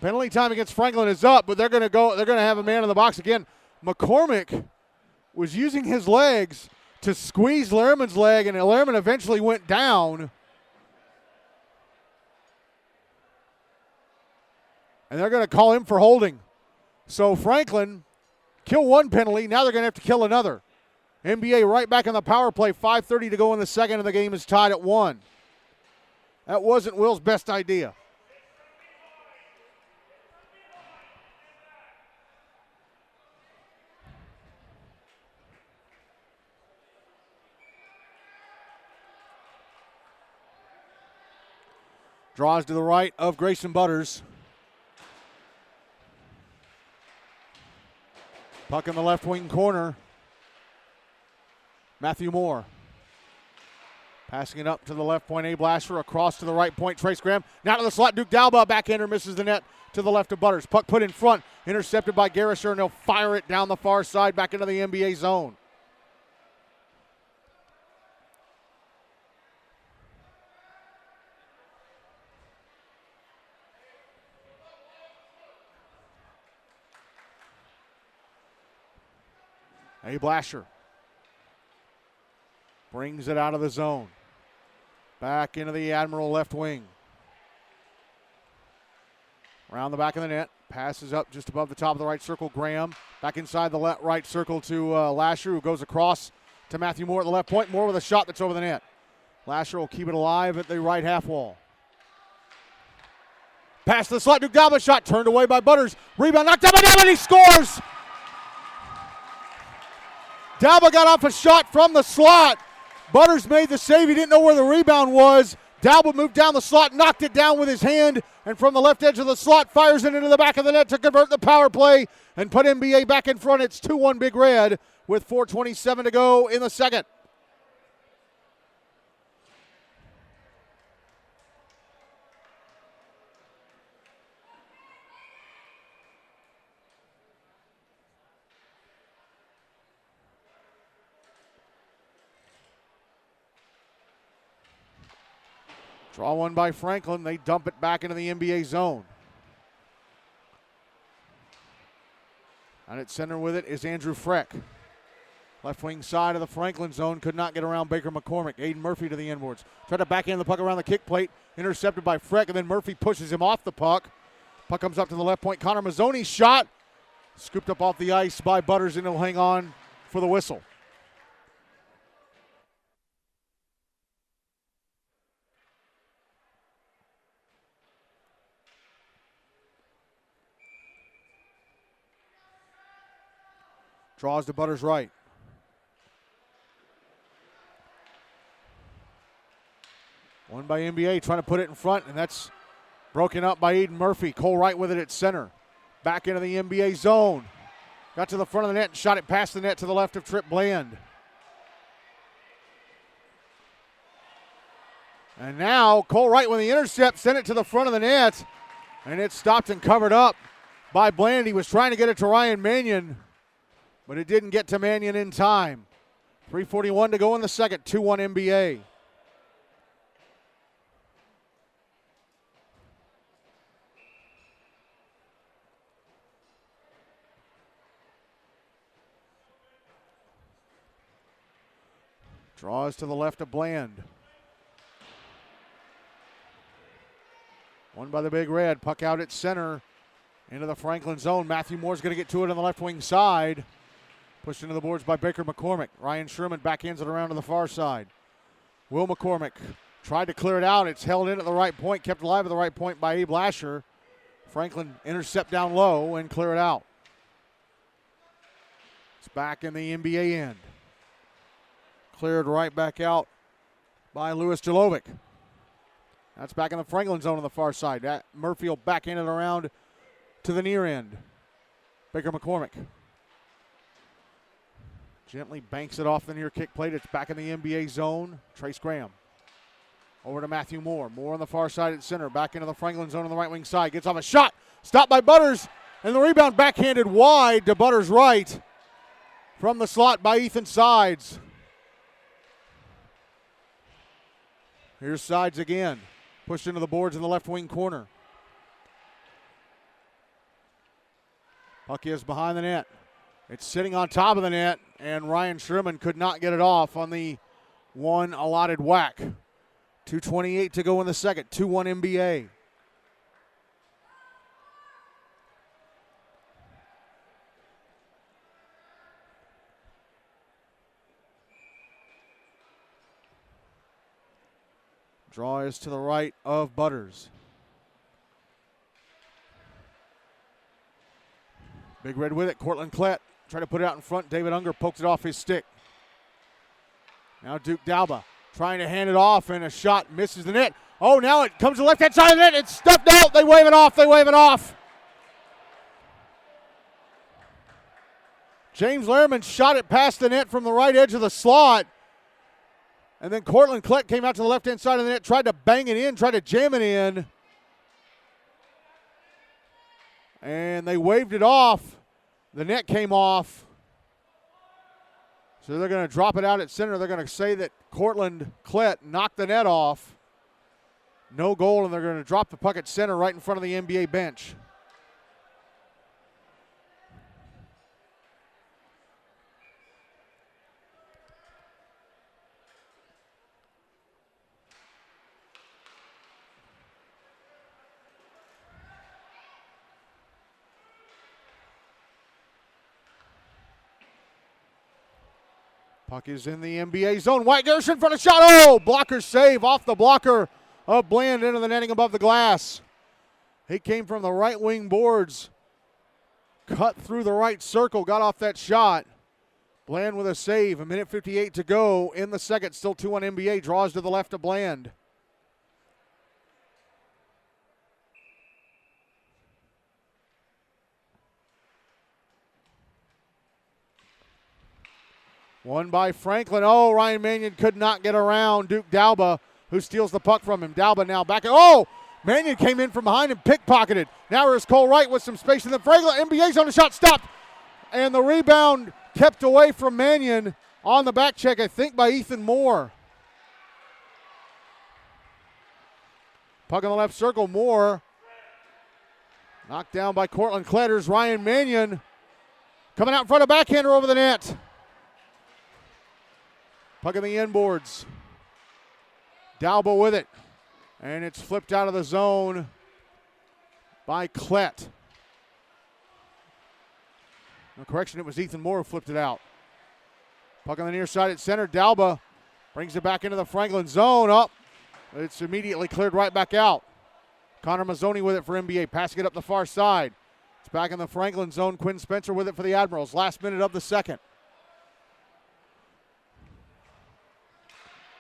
penalty time against Franklin is up, but they're going to have a man in the box again. McCormick was using his legs to squeeze Lehrman's leg, and Lehrman eventually went down. And they're going to call him for holding. So Franklin, kill one penalty, now they're going to have to kill another. NBA right back on the power play, 5:30 to go in the second, and the game is tied at 1. That wasn't Will's best idea. Draws to the right of Grayson Butters. Puck in the left wing corner. Matthew Moore. Passing it up to the left point, Abe Lasher. Across to the right point, Trace Graham. Now to the slot, Duke Dalba. Backhander misses the net to the left of Butters. Puck put in front, intercepted by Garrisher, and they'll fire it down the far side back into the NBA zone. Abe Lasher brings it out of the zone. Back into the Admiral left wing. Around the back of the net. Passes up just above the top of the right circle. Graham back inside the right circle to Lasher, who goes across to Matthew Moore at the left point. Moore with a shot that's over the net. Lasher will keep it alive at the right half wall. Pass to the slot. Duke Dalba shot turned away by Butters. Rebound knocked down by Dalba, and he scores! Dalba got off a shot from the slot. Butters made the save. He didn't know where the rebound was. Dalba moved down the slot, knocked it down with his hand, and from the left edge of the slot, fires it into the back of the net to convert the power play and put NBA back in front. It's 2-1 Big Red with 4:27 to go in the second. Draw one by Franklin. They dump it back into the NBA zone. And at center with it is Andrew Freck. Left wing side of the Franklin zone. Could not get around Baker McCormick. Aiden Murphy to the inboards. Tried to backhand the puck around the kick plate. Intercepted by Freck, and then Murphy pushes him off the puck. Puck comes up to the left point. Connor Mazzoni's shot. Scooped up off the ice by Butters, and he'll hang on for the whistle. Draws to Butters right. One by NBA trying to put it in front, and that's broken up by Aiden Murphy. Cole Wright with it at center. Back into the NBA zone. Got to the front of the net and shot it past the net to the left of Trip Bland. And now Cole Wright with the intercept, sent it to the front of the net, and it stopped and covered up by Bland. He was trying to get it to Ryan Mannion, but it didn't get to Mannion in time. 3:41 to go in the second, 2-1 NBA. Draws to the left of Bland. Won by the Big Red. Puck out at center. Into the Franklin zone. Matthew Moore's going to get to it on the left wing side. Pushed into the boards by Baker McCormick. Ryan Sherman backhands it around to the far side. Will McCormick tried to clear it out. It's held in at the right point. Kept alive at the right point by Abe Lasher. Franklin intercept down low and clear it out. It's back in the NBA end. Cleared right back out by Louis Jalovic. That's back in the Franklin zone on the far side. That Murphy will backhand it around to the near end. Baker McCormick gently banks it off the near kick plate. It's back in the NBA zone. Trace Graham over to Matthew Moore. Moore on the far side at center. Back into the Franklin zone on the right wing side. Gets off a shot. Stopped by Butters. And the rebound backhanded wide to Butters' right. From the slot by Ethan Sides. Here's Sides again. Pushed into the boards in the left wing corner. Puck is behind the net. It's sitting on top of the net, and Ryan Sherman could not get it off on the one allotted whack. 2:28 to go in the second. 2-1 NBA. Draw is to the right of Butters. Big Red with it. Cortland Klett tried to put it out in front. David Unger poked it off his stick. Now Duke Dalba trying to hand it off, and a shot misses the net. Oh, now it comes to the left-hand side of the net. It's stuffed out. They wave it off. They wave it off. James Lehrman shot it past the net from the right edge of the slot. And then Cortland Klett came out to the left-hand side of the net, tried to bang it in, tried to jam it in. And they waved it off. The net came off. So they're going to drop it out at center. They're going to say that Cortland Klett knocked the net off. No goal, and they're going to drop the puck at center right in front of the NBA bench. Puck is in the NBA zone. Wyatt Garrison for the shot. Oh, blocker save off the blocker of Bland into the netting above the glass. He came from the right wing boards, cut through the right circle, got off that shot. Bland with a save. 1:58 to go in the second. Still 2-1 NBA. Draws to the left of Bland. Won by Franklin. Oh, Ryan Mannion could not get around Duke Dalba, who steals the puck from him. Dalba now back. Oh, Mannion came in from behind and pickpocketed. Now here's Cole Wright with some space in the Franklin. NBA's on the shot. Stopped. And the rebound kept away from Mannion on the back check, I think, by Ethan Moore. Puck in the left circle. Moore knocked down by Cortland Klett. Ryan Mannion coming out in front of backhander over the net. Puck in the end boards. Dalba with it. And it's flipped out of the zone by Klett. No correction, it was Ethan Moore who flipped it out. Puck on the near side at center. Dalba brings it back into the Franklin zone. Up. It's immediately cleared right back out. Connor Mazzoni with it for NBA. Passing it up the far side. It's back in the Franklin zone. Quinn Spencer with it for the Admirals. Last minute of the second.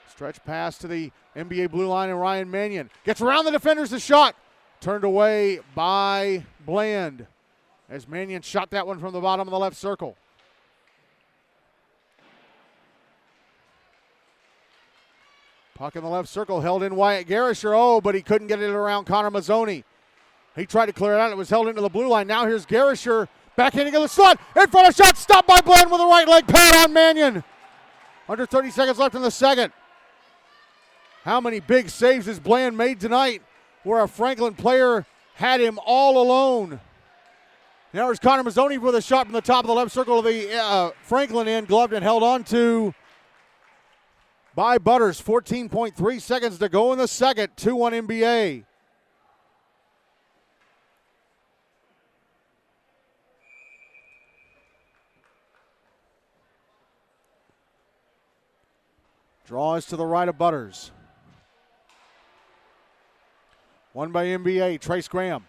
Stretch pass to the NBA blue line, and Ryan Mannion gets around the defenders. The shot turned away by Bland as Mannion shot that one from the bottom of the left circle. Puck in the left circle, held in Wyatt Garrisher. Oh, but he couldn't get it around Connor Mazzoni. He tried to clear it out. It was held into the blue line. Now here's Garrisher backhanding in the slot. In front of shot, stopped by Bland with a right leg pad on Mannion. Under 30 seconds left in the second. How many big saves has Bland made tonight where a Franklin player had him all alone? Now there's Connor Mazzoni with a shot from the top of the left circle of the Franklin end, gloved and held on to by Butters. 14.3 seconds to go in the second. 2-1 NBA. Draw is to the right of Butters. One by NBA, Trace Graham.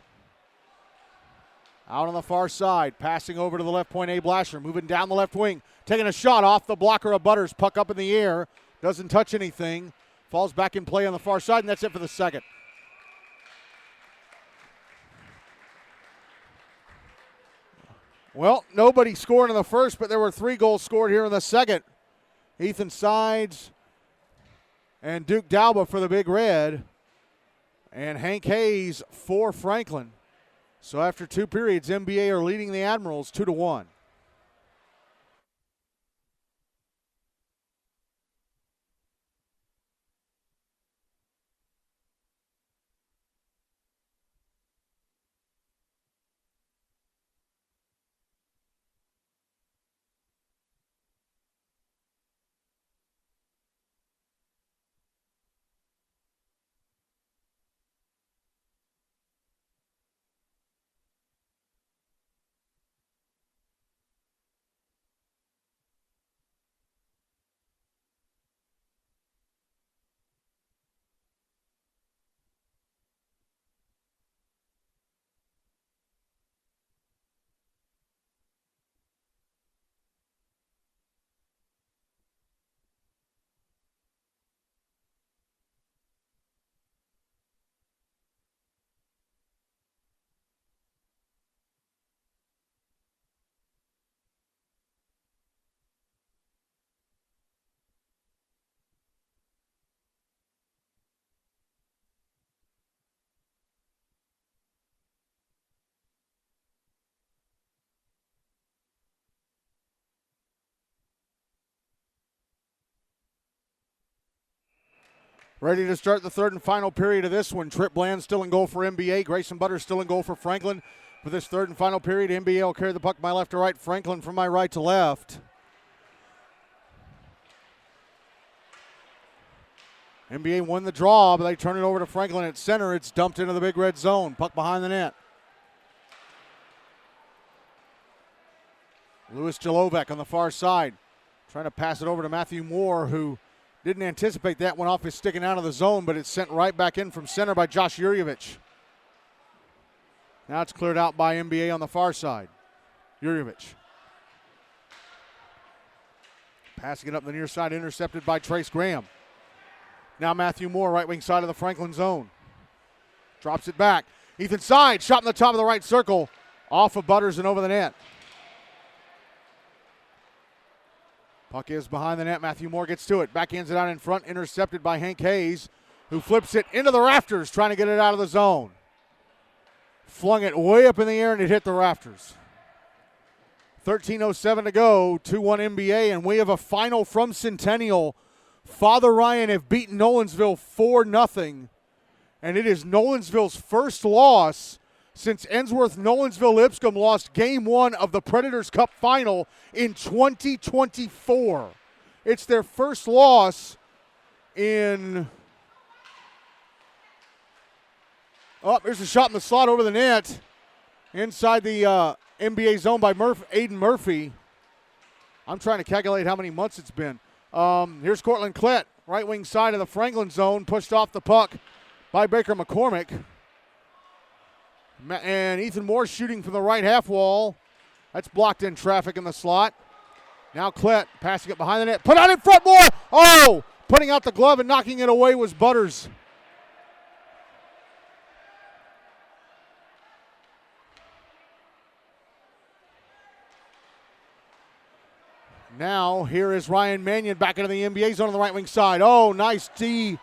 Out on the far side, passing over to the left point, Abe Lasher, moving down the left wing, taking a shot off the blocker of Butters, puck up in the air, doesn't touch anything, falls back in play on the far side, and that's it for the second. Well, nobody scored in the first, but there were 3 goals scored here in the second. Ethan Sides and Duke Dalba for the Big Red, and Hank Hayes for Franklin. So after 2 periods, NBA are leading the Admirals 2-1. Ready to start the third and final period of this one. Trip Bland still in goal for NBA. Grayson Butters still in goal for Franklin. For this third and final period, NBA will carry the puck from my left to right. Franklin from my right to left. NBA won the draw, but they turn it over to Franklin at center. It's dumped into the Big Red zone. Puck behind the net. Louis Jelovec on the far side. Trying to pass it over to Matthew Moore, who didn't anticipate that one off his sticking out of the zone, but it's sent right back in from center by Josh Yurjevich. Now it's cleared out by NBA on the far side. Yurjevich. Passing it up the near side, intercepted by Trace Graham. Now Matthew Moore, right wing side of the Franklin zone. Drops it back. Ethan Side, shot in the top of the right circle. Off of Butters and over the net. Puck is behind the net. Matthew Moore gets to it. Backhands it out in front. Intercepted by Hank Hayes, who flips it into the rafters, trying to get it out of the zone. Flung it way up in the air, and it hit the rafters. 13:07 to go. 2-1 NBA, and we have a final from Centennial. Father Ryan have beaten Nolensville 4-0, and it is Nolensville's first loss since Ensworth-Nolensville-Lipscomb lost Game 1 of the Predators Cup Final in 2024. It's their first loss in... Oh, there's a shot in the slot over the net. Inside the NBA zone by Aiden Murphy. I'm trying to calculate how many months it's been. Here's Cortland Klett, right wing side of the Franklin zone, pushed off the puck by Baker McCormick. And Ethan Moore shooting from the right half wall. That's blocked in traffic in the slot. Now Klett passing it behind the net. Put out in front, Moore! Oh! Putting out the glove and knocking it away was Butters. Now here is Ryan Mannion back into the NBA zone on the right wing side. Oh, nice D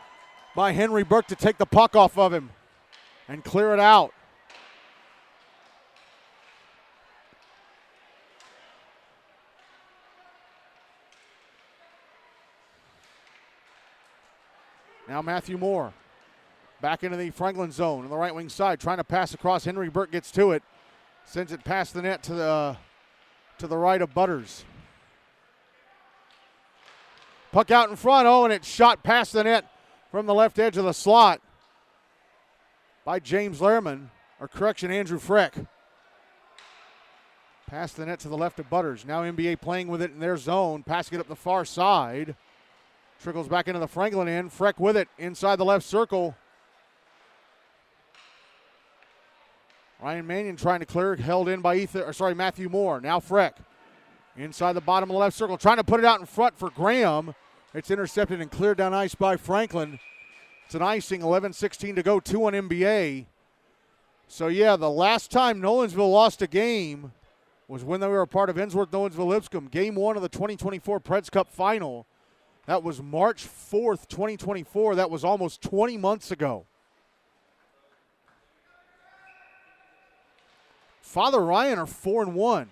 by Henry Burke to take the puck off of him and clear it out. Now Matthew Moore back into the Franklin zone on the right wing side, trying to pass across. Henry Burke gets to it, sends it past the net to the right of Butters. Puck out in front. Oh, and it's shot past the net from the left edge of the slot by James Lehrman, or correction, Andrew Freck. Past the net to the left of Butters. Now NBA playing with it in their zone, passing it up the far side. Trickles back into the Franklin end. Freck with it inside the left circle. Ryan Mannion trying to clear, held in by Matthew Moore. Now Freck inside the bottom of the left circle, trying to put it out in front for Graham. It's intercepted and cleared down ice by Franklin. It's an icing, 11:16 to go, 2-1 NBA. So yeah, the last time Nolensville lost a game was when they were a part of Ensworth-Nolensville-Lipscomb, Game 1 of the 2024 Preds Cup Final. That was March 4th, 2024. That was almost 20 months ago. Father Ryan are 4-1.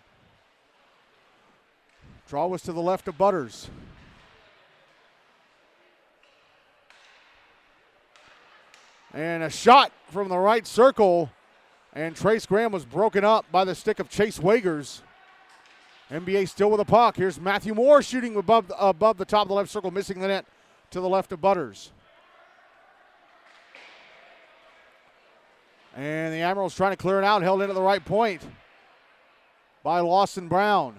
Draw was to the left of Butters. And a shot from the right circle. And Trace Graham was broken up by the stick of Chase Wagers. NBA still with a puck. Here's Matthew Moore shooting above the top of the left circle, missing the net to the left of Butters. And the Admirals trying to clear it out, held into the right point by Lawson Brown.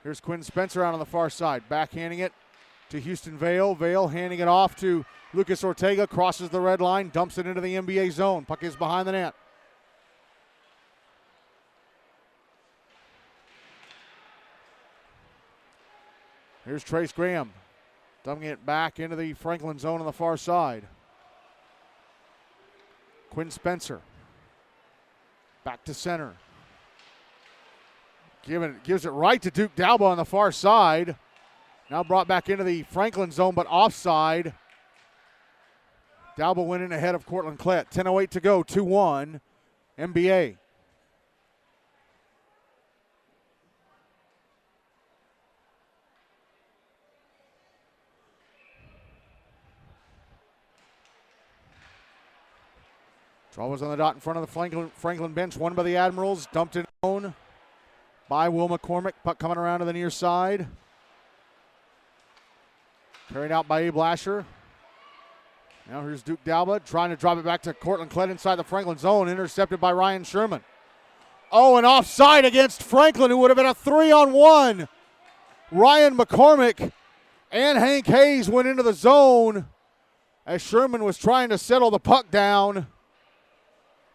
Here's Quinn Spencer out on the far side, backhanding it to Houston Vale. Vale handing it off to Lucas Ortega, crosses the red line, dumps it into the NBA zone. Puck is behind the net. Here's Trace Graham, dumping it back into the Franklin zone on the far side. Quinn Spencer, back to center. Gives it right to Duke Dalba on the far side. Now brought back into the Franklin zone, but offside. Dalba went in ahead of Cortland Klett. 10:08 to go, 2-1, NBA. Draw was on the dot in front of the Franklin bench, won by the Admirals, dumped in zone by Will McCormick. Puck coming around to the near side. Carried out by Abe Lasher. Now here's Duke Dalba trying to drop it back to Cortland Klett inside the Franklin zone, intercepted by Ryan Sherman. Oh, and offside against Franklin, who would have been a 3-on-1. Ryan McCormick and Hank Hayes went into the zone as Sherman was trying to settle the puck down.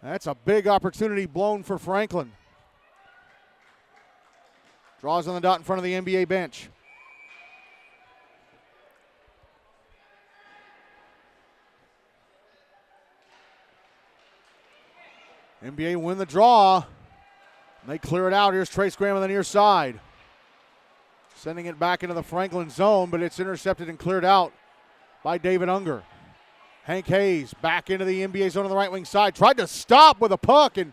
That's a big opportunity blown for Franklin. Draws on the dot in front of the NBA bench. NBA win the draw. They clear it out. Here's Trace Graham on the near side. Sending it back into the Franklin zone, but it's intercepted and cleared out by David Unger. Hank Hayes back into the NBA zone on the right wing side. Tried to stop with a puck and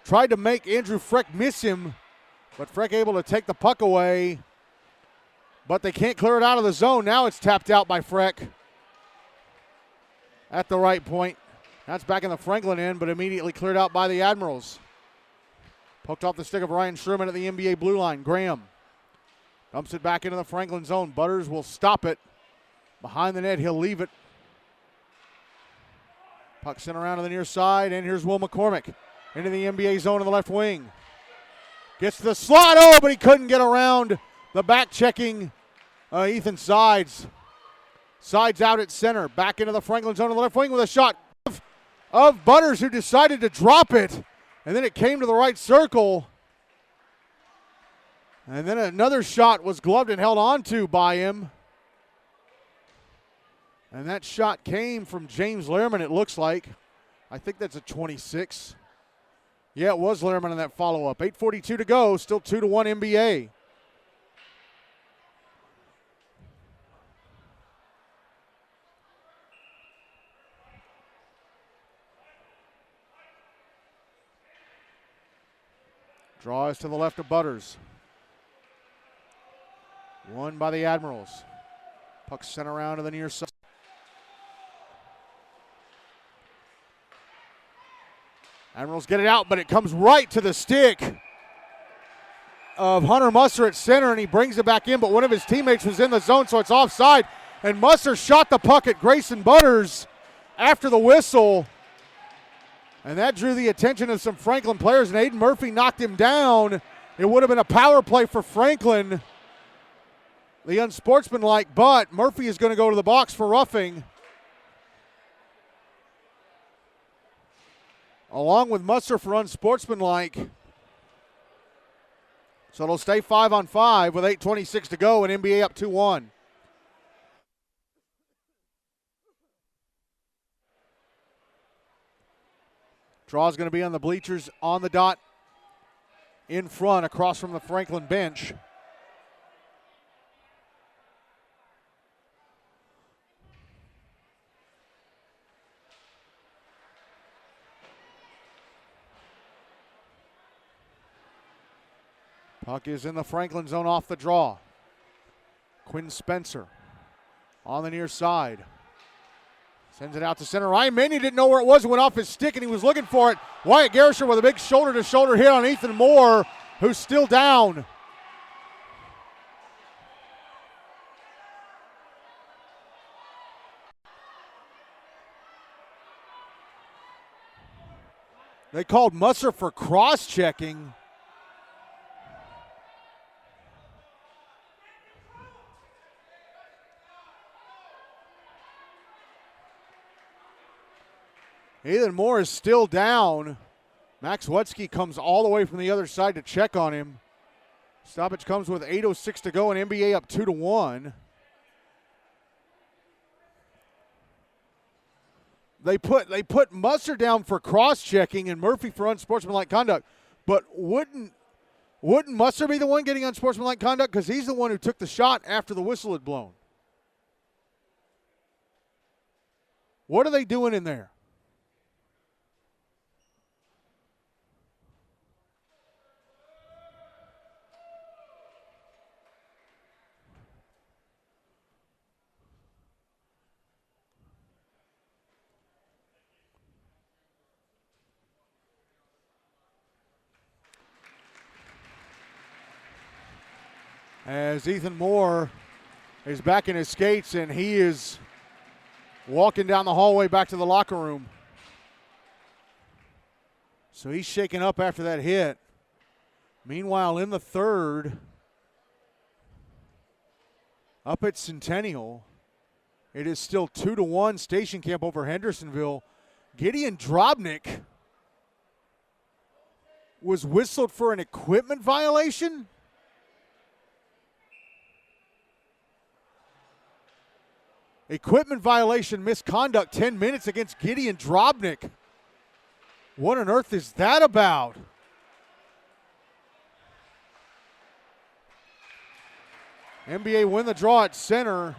tried to make Andrew Freck miss him, but Freck able to take the puck away. But they can't clear it out of the zone. Now it's tapped out by Freck at the right point. That's back in the Franklin end, but immediately cleared out by the Admirals. Poked off the stick of Ryan Sherman at the NBA blue line. Graham dumps it back into the Franklin zone. Butters will stop it. Behind the net, he'll leave it. Puck sent around to the near side, and here's Will McCormick into the NBA zone on the left wing. Gets to the slot, oh, but he couldn't get around the back-checking Ethan Sides. Sides out at center, back into the Franklin zone on the left wing with a shot of Butters, who decided to drop it, and then it came to the right circle. And then another shot was gloved and held onto by him. And that shot came from James Lehrman, it looks like. I think that's a 26. Yeah, it was Lehrman in that follow-up. 8:42 to go, still 2-1 NBA. Draw is to the left of Butters. Won by the Admirals. Puck sent around to the near side. Admirals get it out, but it comes right to the stick of Hunter Musser at center, and he brings it back in, but one of his teammates was in the zone, so it's offside. And Musser shot the puck at Grayson Butters after the whistle, and that drew the attention of some Franklin players, and Aiden Murphy knocked him down. It would have been a power play for Franklin, the unsportsmanlike, but Murphy is going to go to the box for roughing, along with Musser for unsportsmanlike. So it'll stay 5-on-5 with 8:26 to go, and NBA up 2-1. Draw's going to be on the bleachers on the dot in front across from the Franklin bench. Puck is in the Franklin zone off the draw. Quinn Spencer on the near side. Sends it out to center. Ryan Mannion didn't know where it was. It went off his stick, and he was looking for it. Wyatt Garrisher with a big shoulder-to-shoulder hit on Ethan Moore, who's still down. They called Musser for cross-checking. Ethan Moore is still down. Max Wetzky comes all the way from the other side to check on him. Stoppage comes with 8:06 to go, and NBA up 2-1. They put Musser down for cross-checking and Murphy for unsportsmanlike conduct. But wouldn't Musser be the one getting unsportsmanlike conduct? Because he's the one who took the shot after the whistle had blown. What are they doing in there? As Ethan Moore is back in his skates, and he is walking down the hallway back to the locker room. So he's shaken up after that hit. Meanwhile, in the third, up at Centennial, it is still 2-1 Station Camp over Hendersonville. Gideon Drobnik was whistled for an equipment violation. Equipment violation, misconduct, 10 minutes against Gideon Drobnik. What on earth is that about? NBA win the draw at center.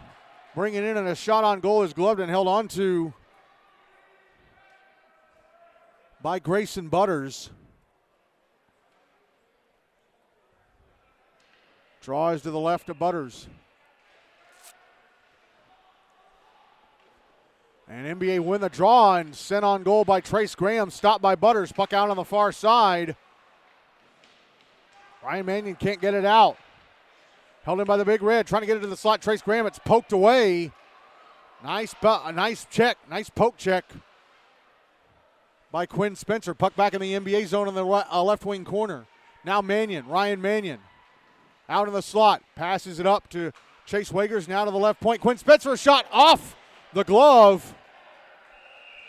Bringing in, and a shot on goal is gloved and held on to by Grayson Butters. Draw is to the left of Butters. And NBA win the draw and sent on goal by Trace Graham. Stopped by Butters. Puck out on the far side. Ryan Mannion can't get it out. Held in by the Big Red. Trying to get it to the slot. Trace Graham. It's poked away. Nice check. Nice poke check by Quinn Spencer. Puck back in the NBA zone in the left wing corner. Now Mannion. Ryan Mannion. Out in the slot. Passes it up to Chase Wagers. Now to the left point. Quinn Spencer, a shot off the glove,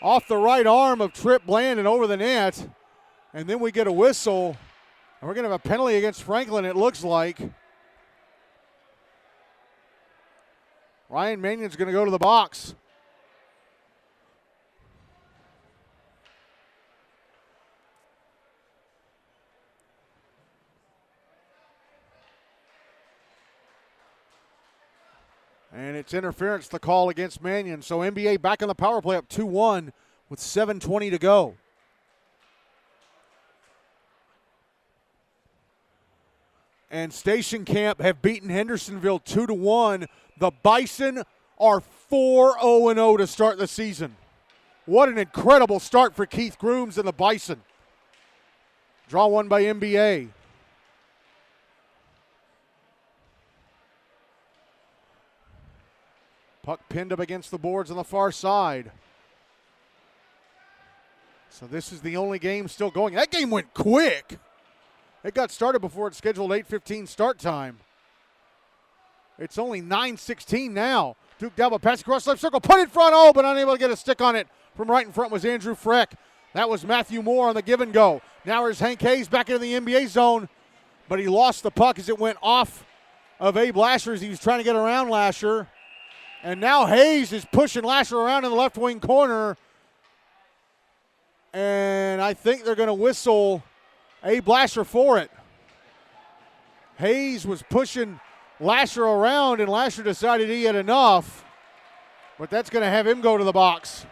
off the right arm of Tripp Bland and over the net. And then we get a whistle, and we're going to have a penalty against Franklin, it looks like. Ryan Mannion's going to go to the box. And it's interference, the call against Mannion. So NBA back on the power play, up 2-1 with 7:20 to go. And Station Camp have beaten Hendersonville 2-1. The Bison are 4-0-0 to start the season. What an incredible start for Keith Grooms and the Bison. Draw one by NBA. Puck pinned up against the boards on the far side. So this is the only game still going. That game went quick. It got started before its scheduled 8:15 start time. It's only 9:16 now. Duke Dalba pass across left circle, put in front, but unable to get a stick on it. From right in front was Andrew Freck. That was Matthew Moore on the give and go. Now here's Hank Hayes back into the NBA zone, but he lost the puck as it went off of Abe Lasher as he was trying to get around Lasher. And now Hayes is pushing Lasher around in the left wing corner. And I think they're going to whistle Abe Lasher for it. Hayes was pushing Lasher around, and Lasher decided he had enough. But that's going to have him go to the box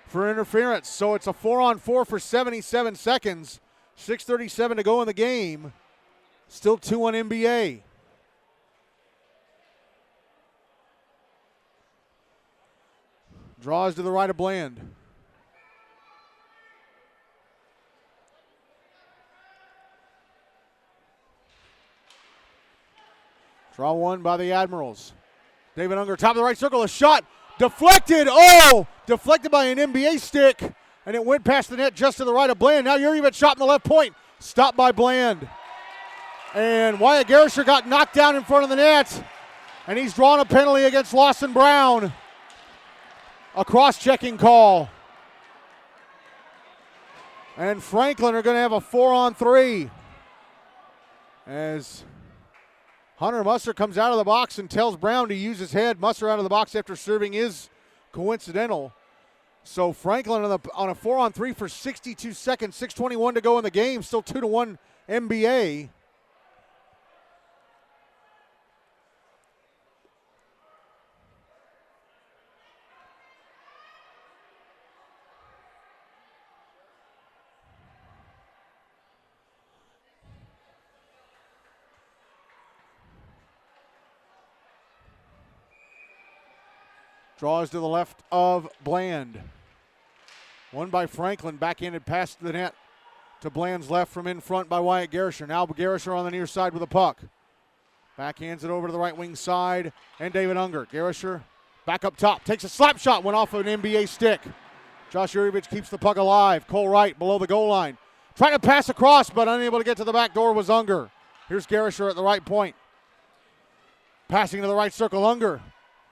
for interference. So it's a 4-on-4 for 77 seconds. 6:37 to go in the game. Still 2 on NBA. Draws to the right of Bland. Draw one by the Admirals. David Unger, top of the right circle, a shot deflected. Deflected by an NBA stick, and it went past the net just to the right of Bland. Now Jurjevic shot in the left point, stopped by Bland. And Wyatt Garisher got knocked down in front of the net, and he's drawn a penalty against Lawson Brown. A cross-checking call. And Franklin are going to have a 4-on-3 as Hunter Musser comes out of the box and tells Brown to use his head. Musser out of the box after serving is coincidental. So Franklin on a 4-on-3 for 62 seconds, 6:21 to go in the game, still 2-1 NBA. Draws to the left of Bland. One by Franklin, backhanded pass to the net to Bland's left from in front by Wyatt Garisher. Now Garisher on the near side with the puck. Backhands it over to the right wing side, and David Unger. Garisher back up top, takes a slap shot, went off of an NBA stick. Josh Jurjevic keeps the puck alive. Cole Wright below the goal line. Trying to pass across, but unable to get to the back door was Unger. Here's Garisher at the right point. Passing to the right circle, Unger.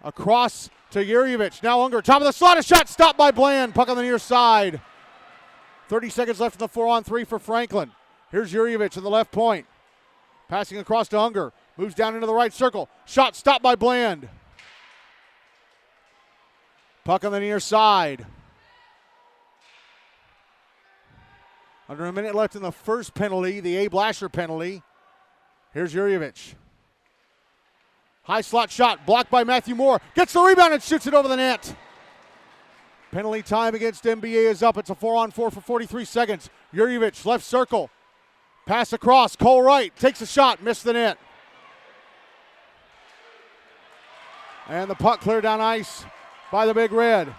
Across to Jurjevic. Now Unger, top of the slot, a shot stopped by Bland. Puck on the near side. 30 seconds left in the 4-on-3 for Franklin. Here's Jurjevic at the left point. Passing across to Unger. Moves down into the right circle. Shot stopped by Bland. Puck on the near side. Under a minute left in the first penalty, the Abe Lasher penalty. Here's Jurjevic. High slot shot, blocked by Matthew Moore. Gets the rebound and shoots it over the net. Penalty time against NBA is up. It's a 4-on-4 for 43 seconds. Jurjevic, left circle. Pass across, Cole Wright takes a shot, missed the net. And the puck cleared down ice by the Big Red.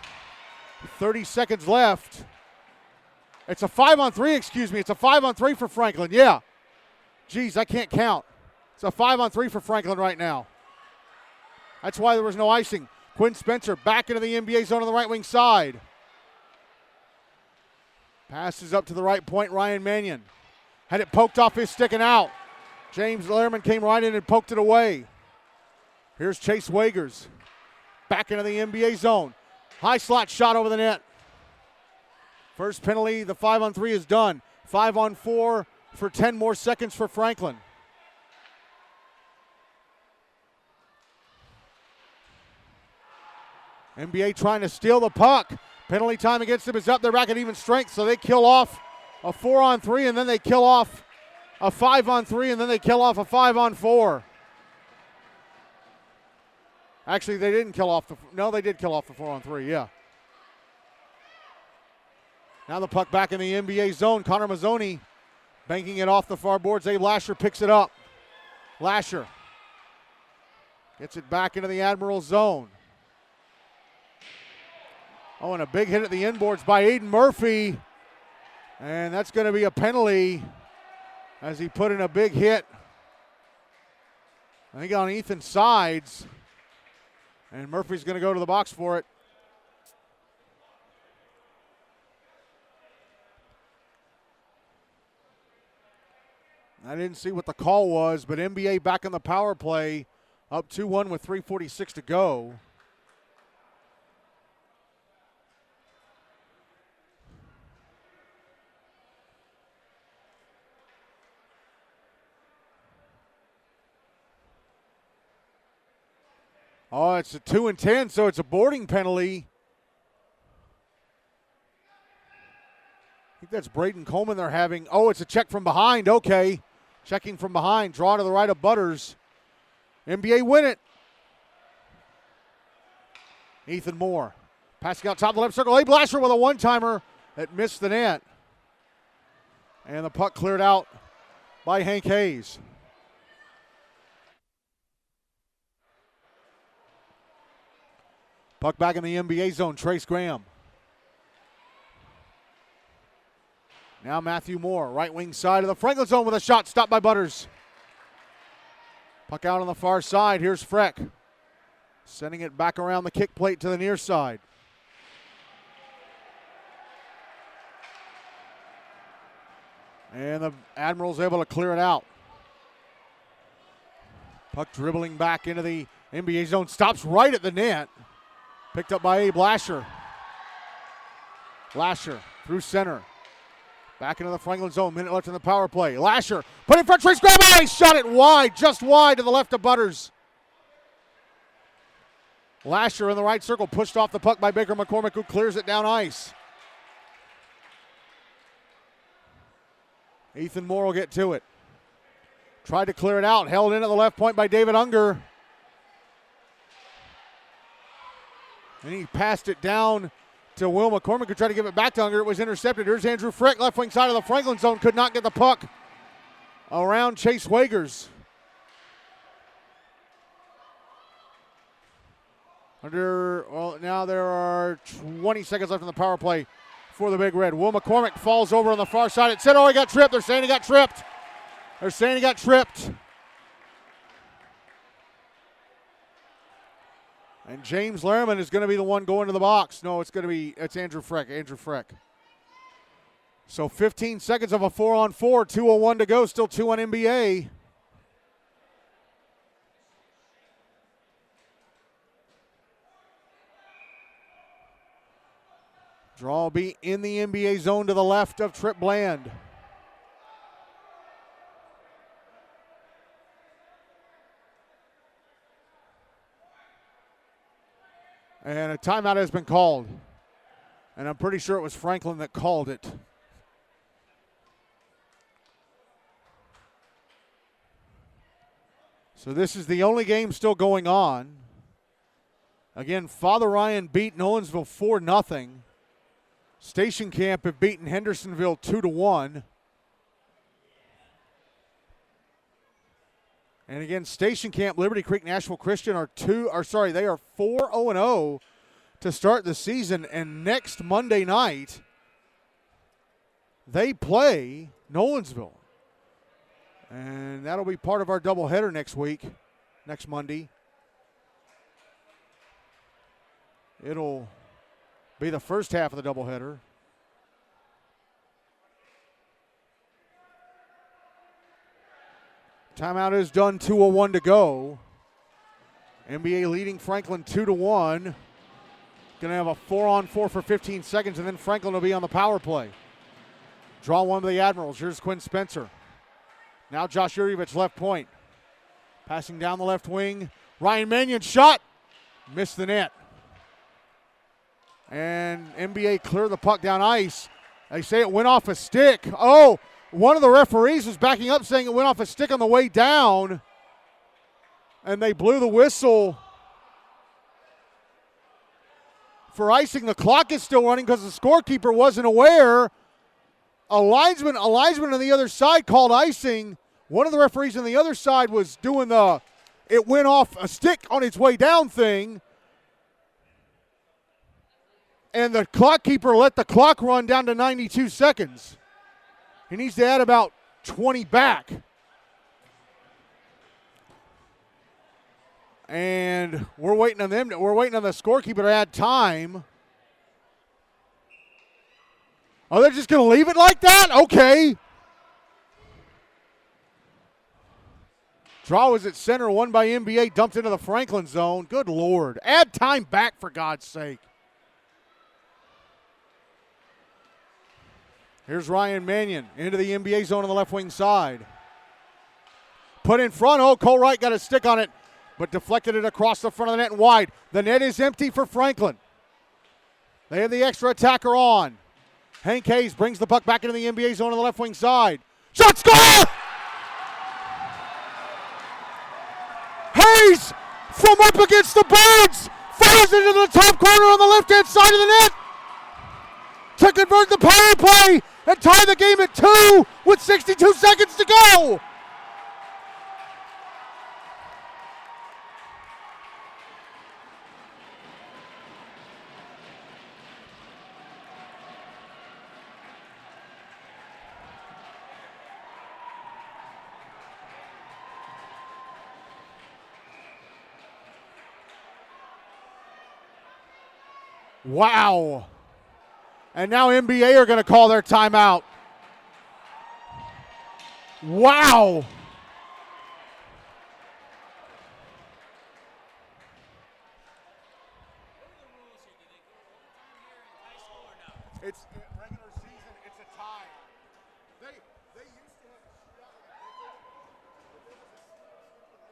30 seconds left. It's a 5-on-3, It's a 5-on-3 for Franklin, yeah. Geez, I can't count. It's a 5-on-3 for Franklin right now. That's why there was no icing. Quinn Spencer back into the NBA zone on the right wing side. Passes up to the right point, Ryan Mannion. Had it poked off his stick and out. James Lehrman came right in and poked it away. Here's Chase Wagers. Back into the NBA zone. High slot shot over the net. First penalty, the 5-on-3 is done. 5-on-4 for 10 more seconds for Franklin. NBA trying to steal the puck. Penalty time against them is up. They're back at even strength, so they kill off a 4-on-3, and then they kill off a 5-on-3, and then they kill off a 5-on-4. Actually, they didn't kill off they did kill off the 4-on-3, yeah. Now the puck back in the NBA zone. Connor Mazzoni banking it off the far boards. Abe Lasher picks it up. Lasher gets it back into the Admirals zone. Oh, and a big hit at the inboards by Aiden Murphy. And that's going to be a penalty as he put in a big hit. I think on Ethan's sides. And Murphy's going to go to the box for it. I didn't see what the call was, but NBA back on the power play, up 2-1 with 3:46 to go. Oh, it's a 2 and 10, so it's a boarding penalty. I think that's Braden Coleman they're having. Oh, it's a check from behind. Okay. Checking from behind. Draw to the right of Butters. NBA win it. Ethan Moore. Passing out top of the left circle. A. Blasher with a one-timer that missed the net. And the puck cleared out by Hank Hayes. Puck back in the NBA zone, Trace Graham. Now Matthew Moore, right wing side of the Franklin zone with a shot stopped by Butters. Puck out on the far side, here's Freck. Sending it back around the kick plate to the near side. And the Admirals able to clear it out. Puck dribbling back into the NBA zone, stops right at the net. Picked up by Abe Lasher. Lasher through center. Back into the Franklin zone. Minute left in the power play. Lasher put in front. Trace grab. Oh, he shot it wide. Just wide to the left of Butters. Lasher in the right circle. Pushed off the puck by Baker McCormick, who clears it down ice. Ethan Moore will get to it. Tried to clear it out. Held in at the left point by David Unger. And he passed it down to Will McCormick, who tried to give it back to Unger. It was intercepted. Here's Andrew Frick, left wing side of the Franklin zone. Could not get the puck around Chase Wagers. Now there are 20 seconds left in the power play for the Big Red. Will McCormick falls over on the far side. It said, oh, he got tripped. They're saying he got tripped. And James Lehrman is going to be the one going to the box. No, it's Andrew Freck. So 15 seconds of a 4-on-4, 2:01 to go, still 2 on NBA. Draw will be in the NBA zone to the left of Trip Bland. And a timeout has been called. And I'm pretty sure it was Franklin that called it. So this is the only game still going on. Again, Father Ryan beat Nolensville 4-0. Station Camp have beaten Hendersonville 2-1. And again, Station Camp, Liberty Creek, Nashville Christian they are 4-0 to start the season. And next Monday night, they play Nolensville. And that'll be part of our doubleheader next Monday. It'll be the first half of the doubleheader. Timeout is done, 2:01 to go. NBA leading Franklin 2-1. Going to have a 4-on-4 for 15 seconds, and then Franklin will be on the power play. Draw one by the Admirals. Here's Quinn Spencer. Now Josh Yurievich, left point. Passing down the left wing. Ryan Mannion shot. Missed the net. And NBA cleared the puck down ice. They say it went off a stick. Oh, one of the referees was backing up saying it went off a stick on the way down. And they blew the whistle for icing. The clock is still running because the scorekeeper wasn't aware. A linesman on the other side called icing. One of the referees on the other side was doing the it went off a stick on its way down thing. And the clock keeper let the clock run down to 92 seconds. He needs to add about 20 back. And we're waiting on them. We're waiting on the scorekeeper to add time. Oh, they're just going to leave it like that? Okay. Draw was at center, won by NBA, dumped into the Franklin zone. Good Lord. Add time back, for God's sake. Here's Ryan Mannion into the NBA zone on the left wing side. Put in front. Oh, Cole Wright got a stick on it, but deflected it across the front of the net and wide. The net is empty for Franklin. They have the extra attacker on. Hank Hayes brings the puck back into the NBA zone on the left wing side. Shot, score! Hayes from up against the boards fires into the top corner on the left-hand side of the net to convert the power play and tie the game at 2 with 62 seconds to go. Wow. And now NBA are going to call their timeout. Wow. It's regular season, it's a tie. They used to have a shootout like that, but there was a stipulation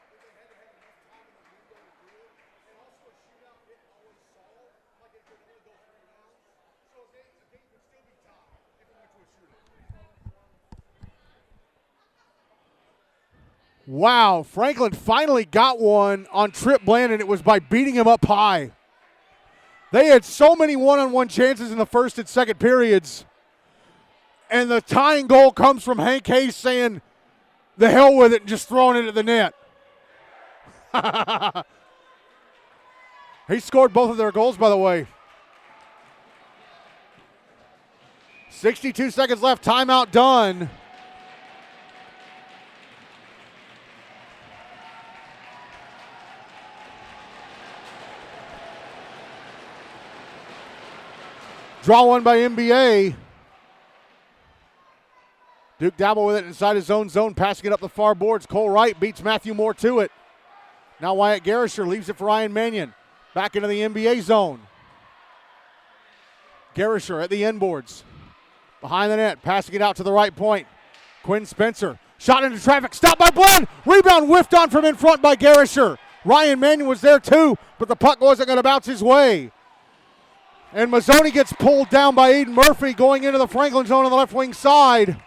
that they had to have enough time in the window to do it. And also a shootout didn't always solve, like it could only go 3 rounds. So a game could still be tied if it went to a shootout. Wow, Franklin finally got one on Trip Bland, and it was by beating him up high. They had so many one-on-one chances in the first and second periods. And the tying goal comes from Hank Hayes saying, the hell with it, and just throwing it at the net. He scored both of their goals, by the way. 62 seconds left, timeout done. Draw one by NBA. Duke Dabble with it inside his own zone, passing it up the far boards. Cole Wright beats Matthew Moore to it. Now Wyatt Garisher leaves it for Ryan Mannion. Back into the NBA zone. Garisher at the end boards. Behind the net, passing it out to the right point. Quinn Spencer. Shot into traffic, stopped by Bland. Rebound whiffed on from in front by Garisher. Ryan Mannion was there too, but the puck wasn't going to bounce his way. And Mazzoni gets pulled down by Aiden Murphy going into the Franklin zone on the left wing side.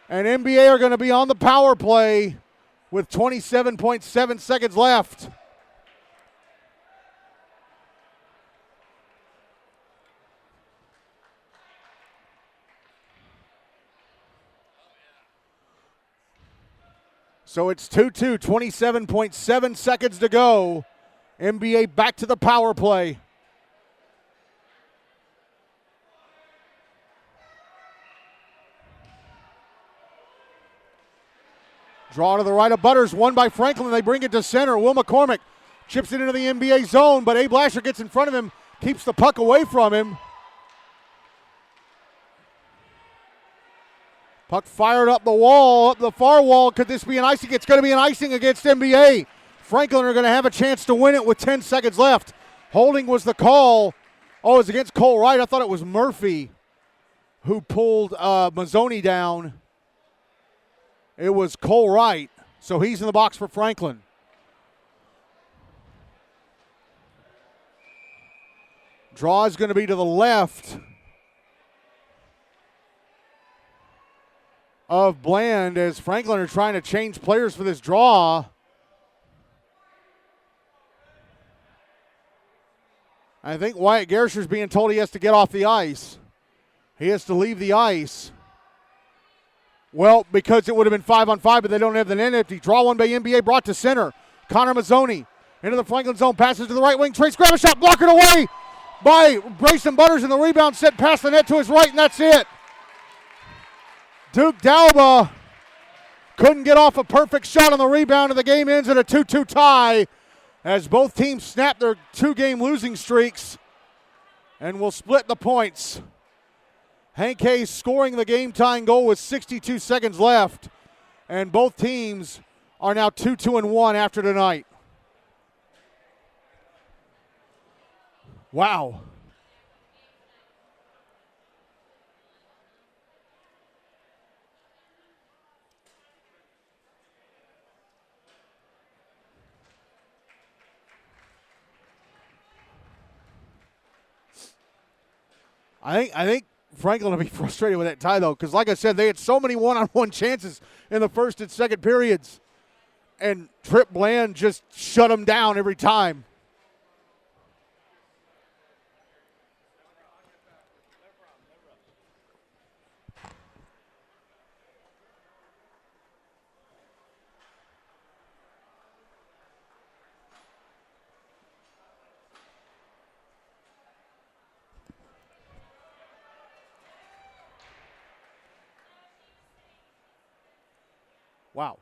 And NBA are going to be on the power play with 27.7 seconds left. So it's 2-2, 27.7 seconds to go. NBA back to the power play. Draw to the right of Butters, won by Franklin. They bring it to center. Will McCormick chips it into the NBA zone, but Abe Lasher gets in front of him, keeps the puck away from him. Puck fired up the wall, up the far wall. Could this be an icing? It's going to be an icing against NBA. Franklin are going to have a chance to win it with 10 seconds left. Holding was the call. Oh, it was against Cole Wright. I thought it was Murphy who pulled Mazzoni down. It was Cole Wright, so he's in the box for Franklin. Draw is going to be to the left of Bland as Franklin are trying to change players for this draw. I think Wyatt Garisher's being told he has to get off the ice. He has to leave the ice. Well, because it would have been 5-on-5, but they don't have the net empty. Draw one by NBA, brought to center. Connor Mazzoni into the Franklin zone, passes to the right wing. Trace grab a shot, blocked away by Brayson Butters, and the rebound set past the net to his right, and that's it. Duke Dalba Couldn't get off a perfect shot on the rebound, and the game ends in a 2-2 tie as both teams snap their 2-game losing streaks and will split the points. Hank Hayes scoring the game-tying goal with 62 seconds left, and both teams are now 2-2-1 after tonight. Wow. I think Franklin will be frustrated with that tie, though, because like I said, they had so many one-on-one chances in the first and second periods, and Trip Bland just shut them down every time. Wow.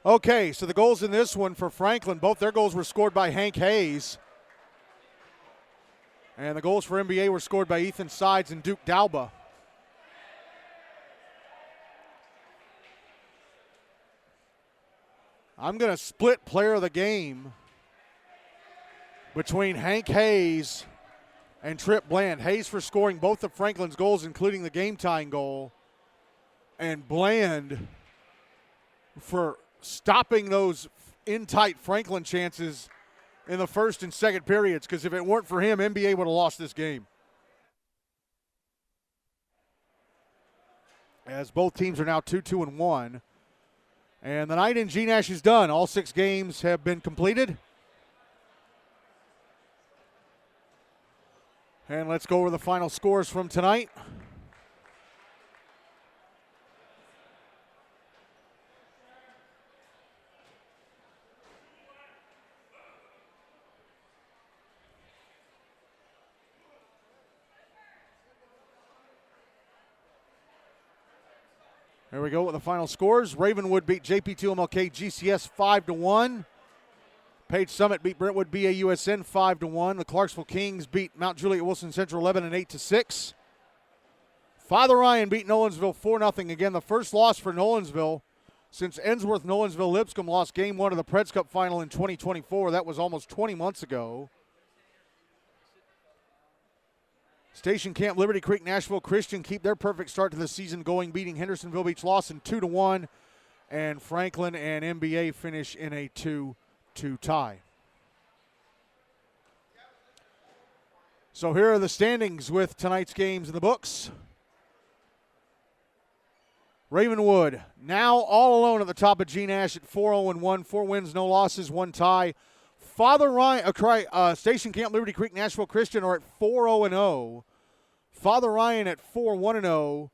Okay, so the goals in this one for Franklin, both their goals were scored by Hank Hayes. And the goals for NBA were scored by Ethan Sides and Duke Dalba. I'm going to split player of the game between Hank Hayes and Trip Bland. Hayes for scoring both of Franklin's goals, including the game-tying goal, and Bland for stopping those in-tight Franklin chances in the first and second periods, because if it weren't for him, NBA would have lost this game. As both teams are now 2-2-1. And the night in GNASH is done. All 6 games have been completed. And let's go over the final scores from tonight. Here we go with the final scores. Ravenwood beat JP2MLK GCS 5-1. Page Summit beat Brentwood BAUSN 5-1. The Clarksville Kings beat Mount Juliet Wilson Central 11-8-6. Father Ryan beat Nolensville 4-0. Again, the first loss for Nolensville since Ensworth-Nolensville Lipscomb lost Game 1 of the Preds Cup Final in 2024. That was almost 20 months ago. Station Camp Liberty Creek Nashville Christian keep their perfect start to the season going, beating Hendersonville Beach Lawson 2-1. And Franklin and NBA finish in a 2-2 tie. So here are the standings with tonight's games in the books. Ravenwood now all alone at the top of GNASH at 4-0-1, 4 wins, no losses, 1 tie. Father Ryan, Station Camp Liberty Creek Nashville Christian are at 4-0-0. Father Ryan at 4-1-0.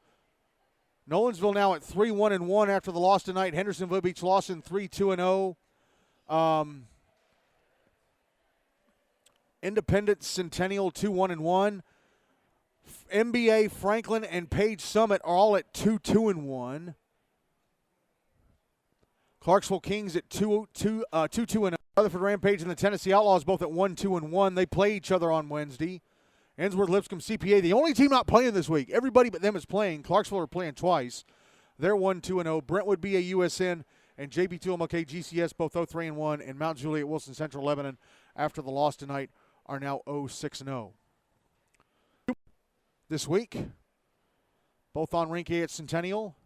Nolensville now at 3-1-1 after the loss tonight. Hendersonville Beach Lawson 3-2-0. Independence Centennial 2-1-1. NBA Franklin and Page Summit are all at 2-2-1. Clarksville Kings at 2-2-0. Rutherford Rampage and the Tennessee Outlaws both at 1-2-1. They play each other on Wednesday. Ensworth Lipscomb CPA, the only team not playing this week. Everybody but them is playing. Clarksville are playing twice. They're 1-2-0. Brentwood BAUSN and JP2MLK GCS both 0-3-1. And Mount Juliet Wilson Central Lebanon, after the loss tonight, are now 0-6-0. This week, both on Rink A at Centennial.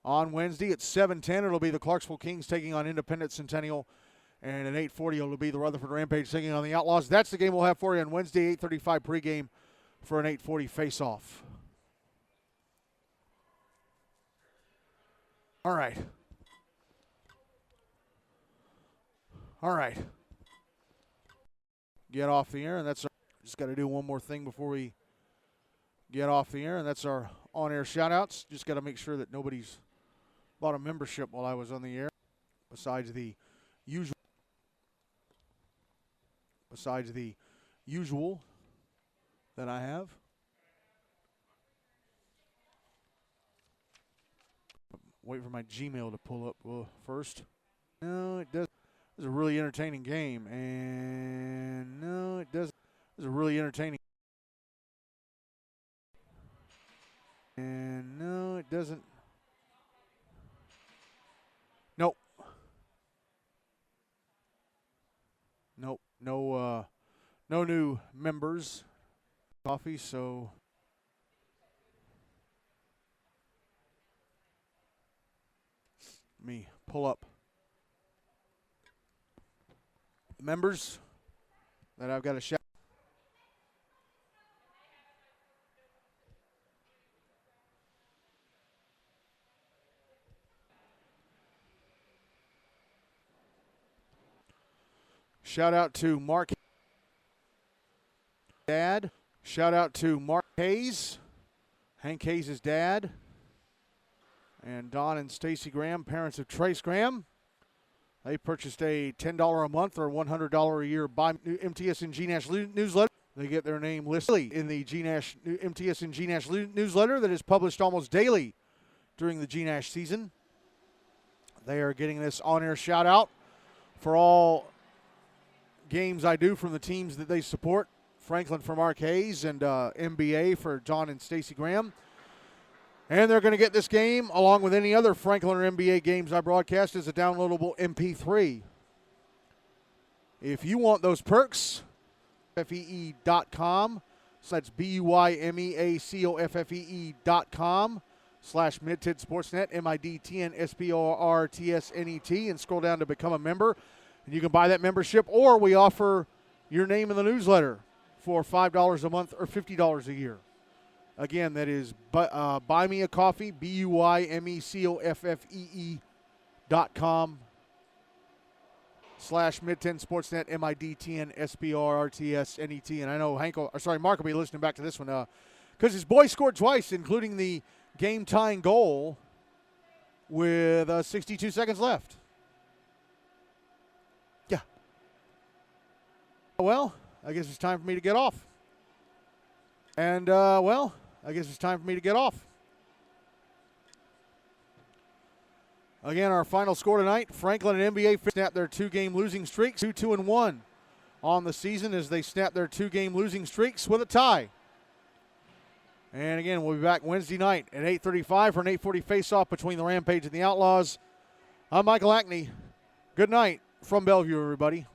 On Wednesday at 7:10, it'll be the Clarksville Kings taking on Independence Centennial. And at 8:40, it'll be the Rutherford Rampage taking on the Outlaws. That's the game we'll have for you on Wednesday, 8:35 pregame for an 8:40 face-off. All right. Get off the air, and that's our, just got to do one more thing before we get off the air, and that's our on-air shout-outs. Just got to make sure that nobody's bought a membership while I was on the air, besides the usual that I have. Wait for my Gmail to pull up first. No, it doesn't. It was a really entertaining game. And no, it doesn't. It was a really entertaining. And no, it doesn't. Nope. Nope. No new members. Coffee, so let me pull up members that I've got to shout. Shout out to Mark Dad. Shout out to Mark Hayes, Hank Hayes' dad, and Don and Stacy Graham, parents of Trace Graham. They purchased a $10 a month or $100 a year by MTSN GNASH newsletter. They get their name listed in the MTSN GNASH newsletter that is published almost daily during the GNASH season. They are getting this on-air shout-out for all games I do from the teams that they support. Franklin for Mark Hayes and MBA for John and Stacy Graham. And they're going to get this game, along with any other Franklin or MBA games I broadcast, as a downloadable MP3. If you want those perks, FEE.com. So that's BUYMEACOFFEE.com/MidTid Sportsnet, MIDTNSPORTSNET, and scroll down to become a member. And you can buy that membership, or we offer your name in the newsletter for $5 a month or $50 a year. Again, that is Buy Me a Coffee, BUYMECOFFEE.com/Mid-10 Sportsnet, MIDTNSPORTSNET. And I know Mark will be listening back to this one because his boys scored twice, including the game-tying goal with 62 seconds left. Yeah. Well, I guess it's time for me to get off. And, I guess it's time for me to get off. Again, our final score tonight, Franklin and MBA snap their two-game losing streaks, 2-2-1 on the season as they snap their two-game losing streaks with a tie. And again, we'll be back Wednesday night at 8:35 for an 8:40 face-off between the Rampage and the Outlaws. I'm Michael Ackney. Good night from Bellevue, everybody.